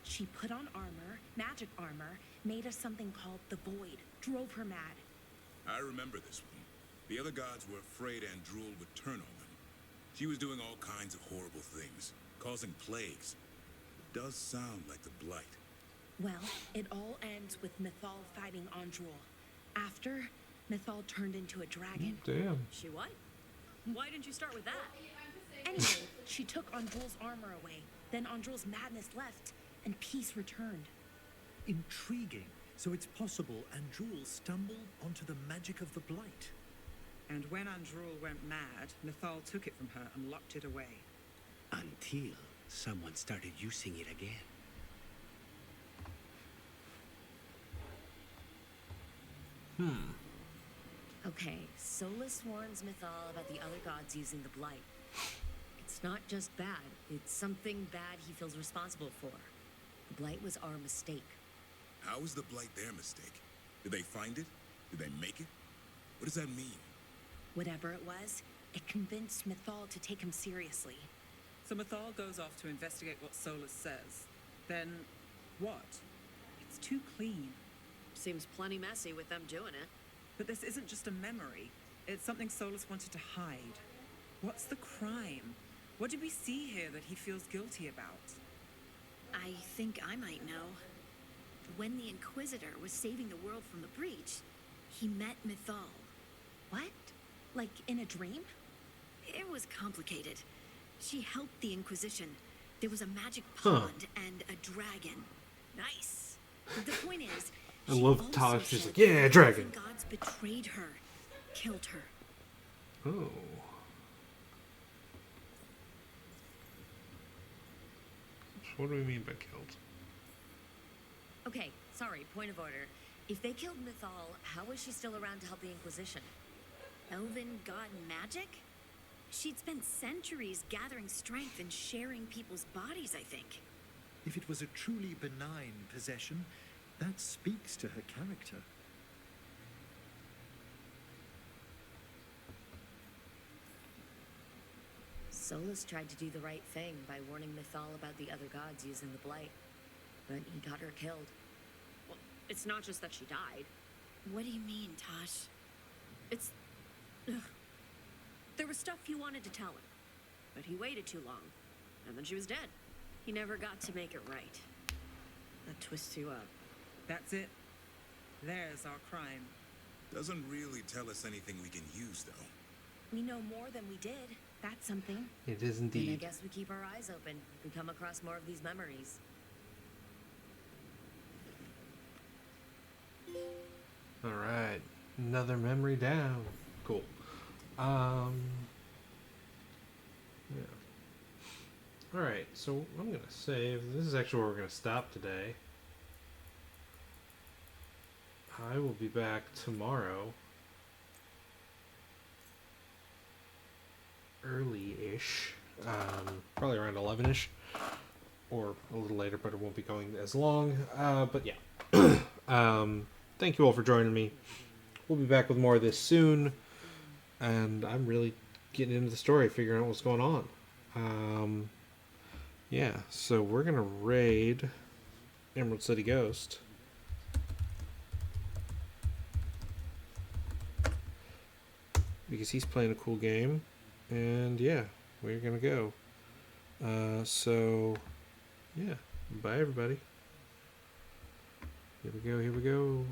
She put on armor, magic armor, made us something called the Void, drove her mad. I remember this one. The other gods were afraid Andrul would turn on them. She was doing all kinds of horrible things, causing plagues. It does sound like the Blight. Well, it all ends with Mythal fighting Andrul. After, Mythal turned into a dragon. Damn. She what? Why didn't you start with that? Anyway, she took Andrul's armor away. Then Andrul's madness left, and peace returned. Intriguing. So it's possible Andrul stumbled onto the magic of the Blight. And when Andrul went mad, Mythal took it from her and locked it away. Until someone started using it again. Okay, Solus warns Mythal about the other gods using the Blight. It's not just bad, it's something bad he feels responsible for. The Blight was our mistake. How was the Blight their mistake? Did they find it? Did they make it? What does that mean? Whatever it was, it convinced Mythal to take him seriously. So Mythal goes off to investigate what Solus says. Then, what? It's too clean. Seems plenty messy with them doing it. But this isn't just a memory. It's something Solus wanted to hide. What's the crime? What did we see here that he feels guilty about? I think I might know. When the Inquisitor was saving the world from the breach, he met Mythal. What? Like in a dream? It was complicated. She helped the Inquisition. There was a magic pond and a dragon. Nice. But the point is, I she love also Tosh. She's said like, yeah, the dragon. gods betrayed her, killed her. Oh. So what do we mean by killed? Okay, sorry, point of order. If they killed Mythal, how is she still around to help the Inquisition? Elven god magic? She'd spent centuries gathering strength and sharing people's bodies, I think. If it was a truly benign possession, that speaks to her character. Solus tried to do the right thing by warning Mythal about the other gods using the Blight, but he got her killed. Well, it's not just that she died. What do you mean, Tosh? It's... Ugh. There was stuff he wanted to tell her, but he waited too long, and then she was dead. He never got to make it right. That twists you up. That's it. There's our crime. Doesn't really tell us anything we can use, though. We know more than we did. That's something. It is And I indeed. guess we keep our eyes open if we come across more of these memories. All right, another memory down. Cool. Yeah. All right, so I'm gonna save. This is actually where we're gonna stop today. I will be back tomorrow, early-ish, probably around 11ish, or a little later, but it won't be going as long. But yeah. Thank you all for joining me. We'll be back with more of this soon. And I'm really getting into the story, figuring out what's going on. Yeah, so we're going to raid Emerald City Ghost. Because he's playing a cool game. And yeah, we're going to go. So, yeah. Bye, everybody. Here we go, here we go.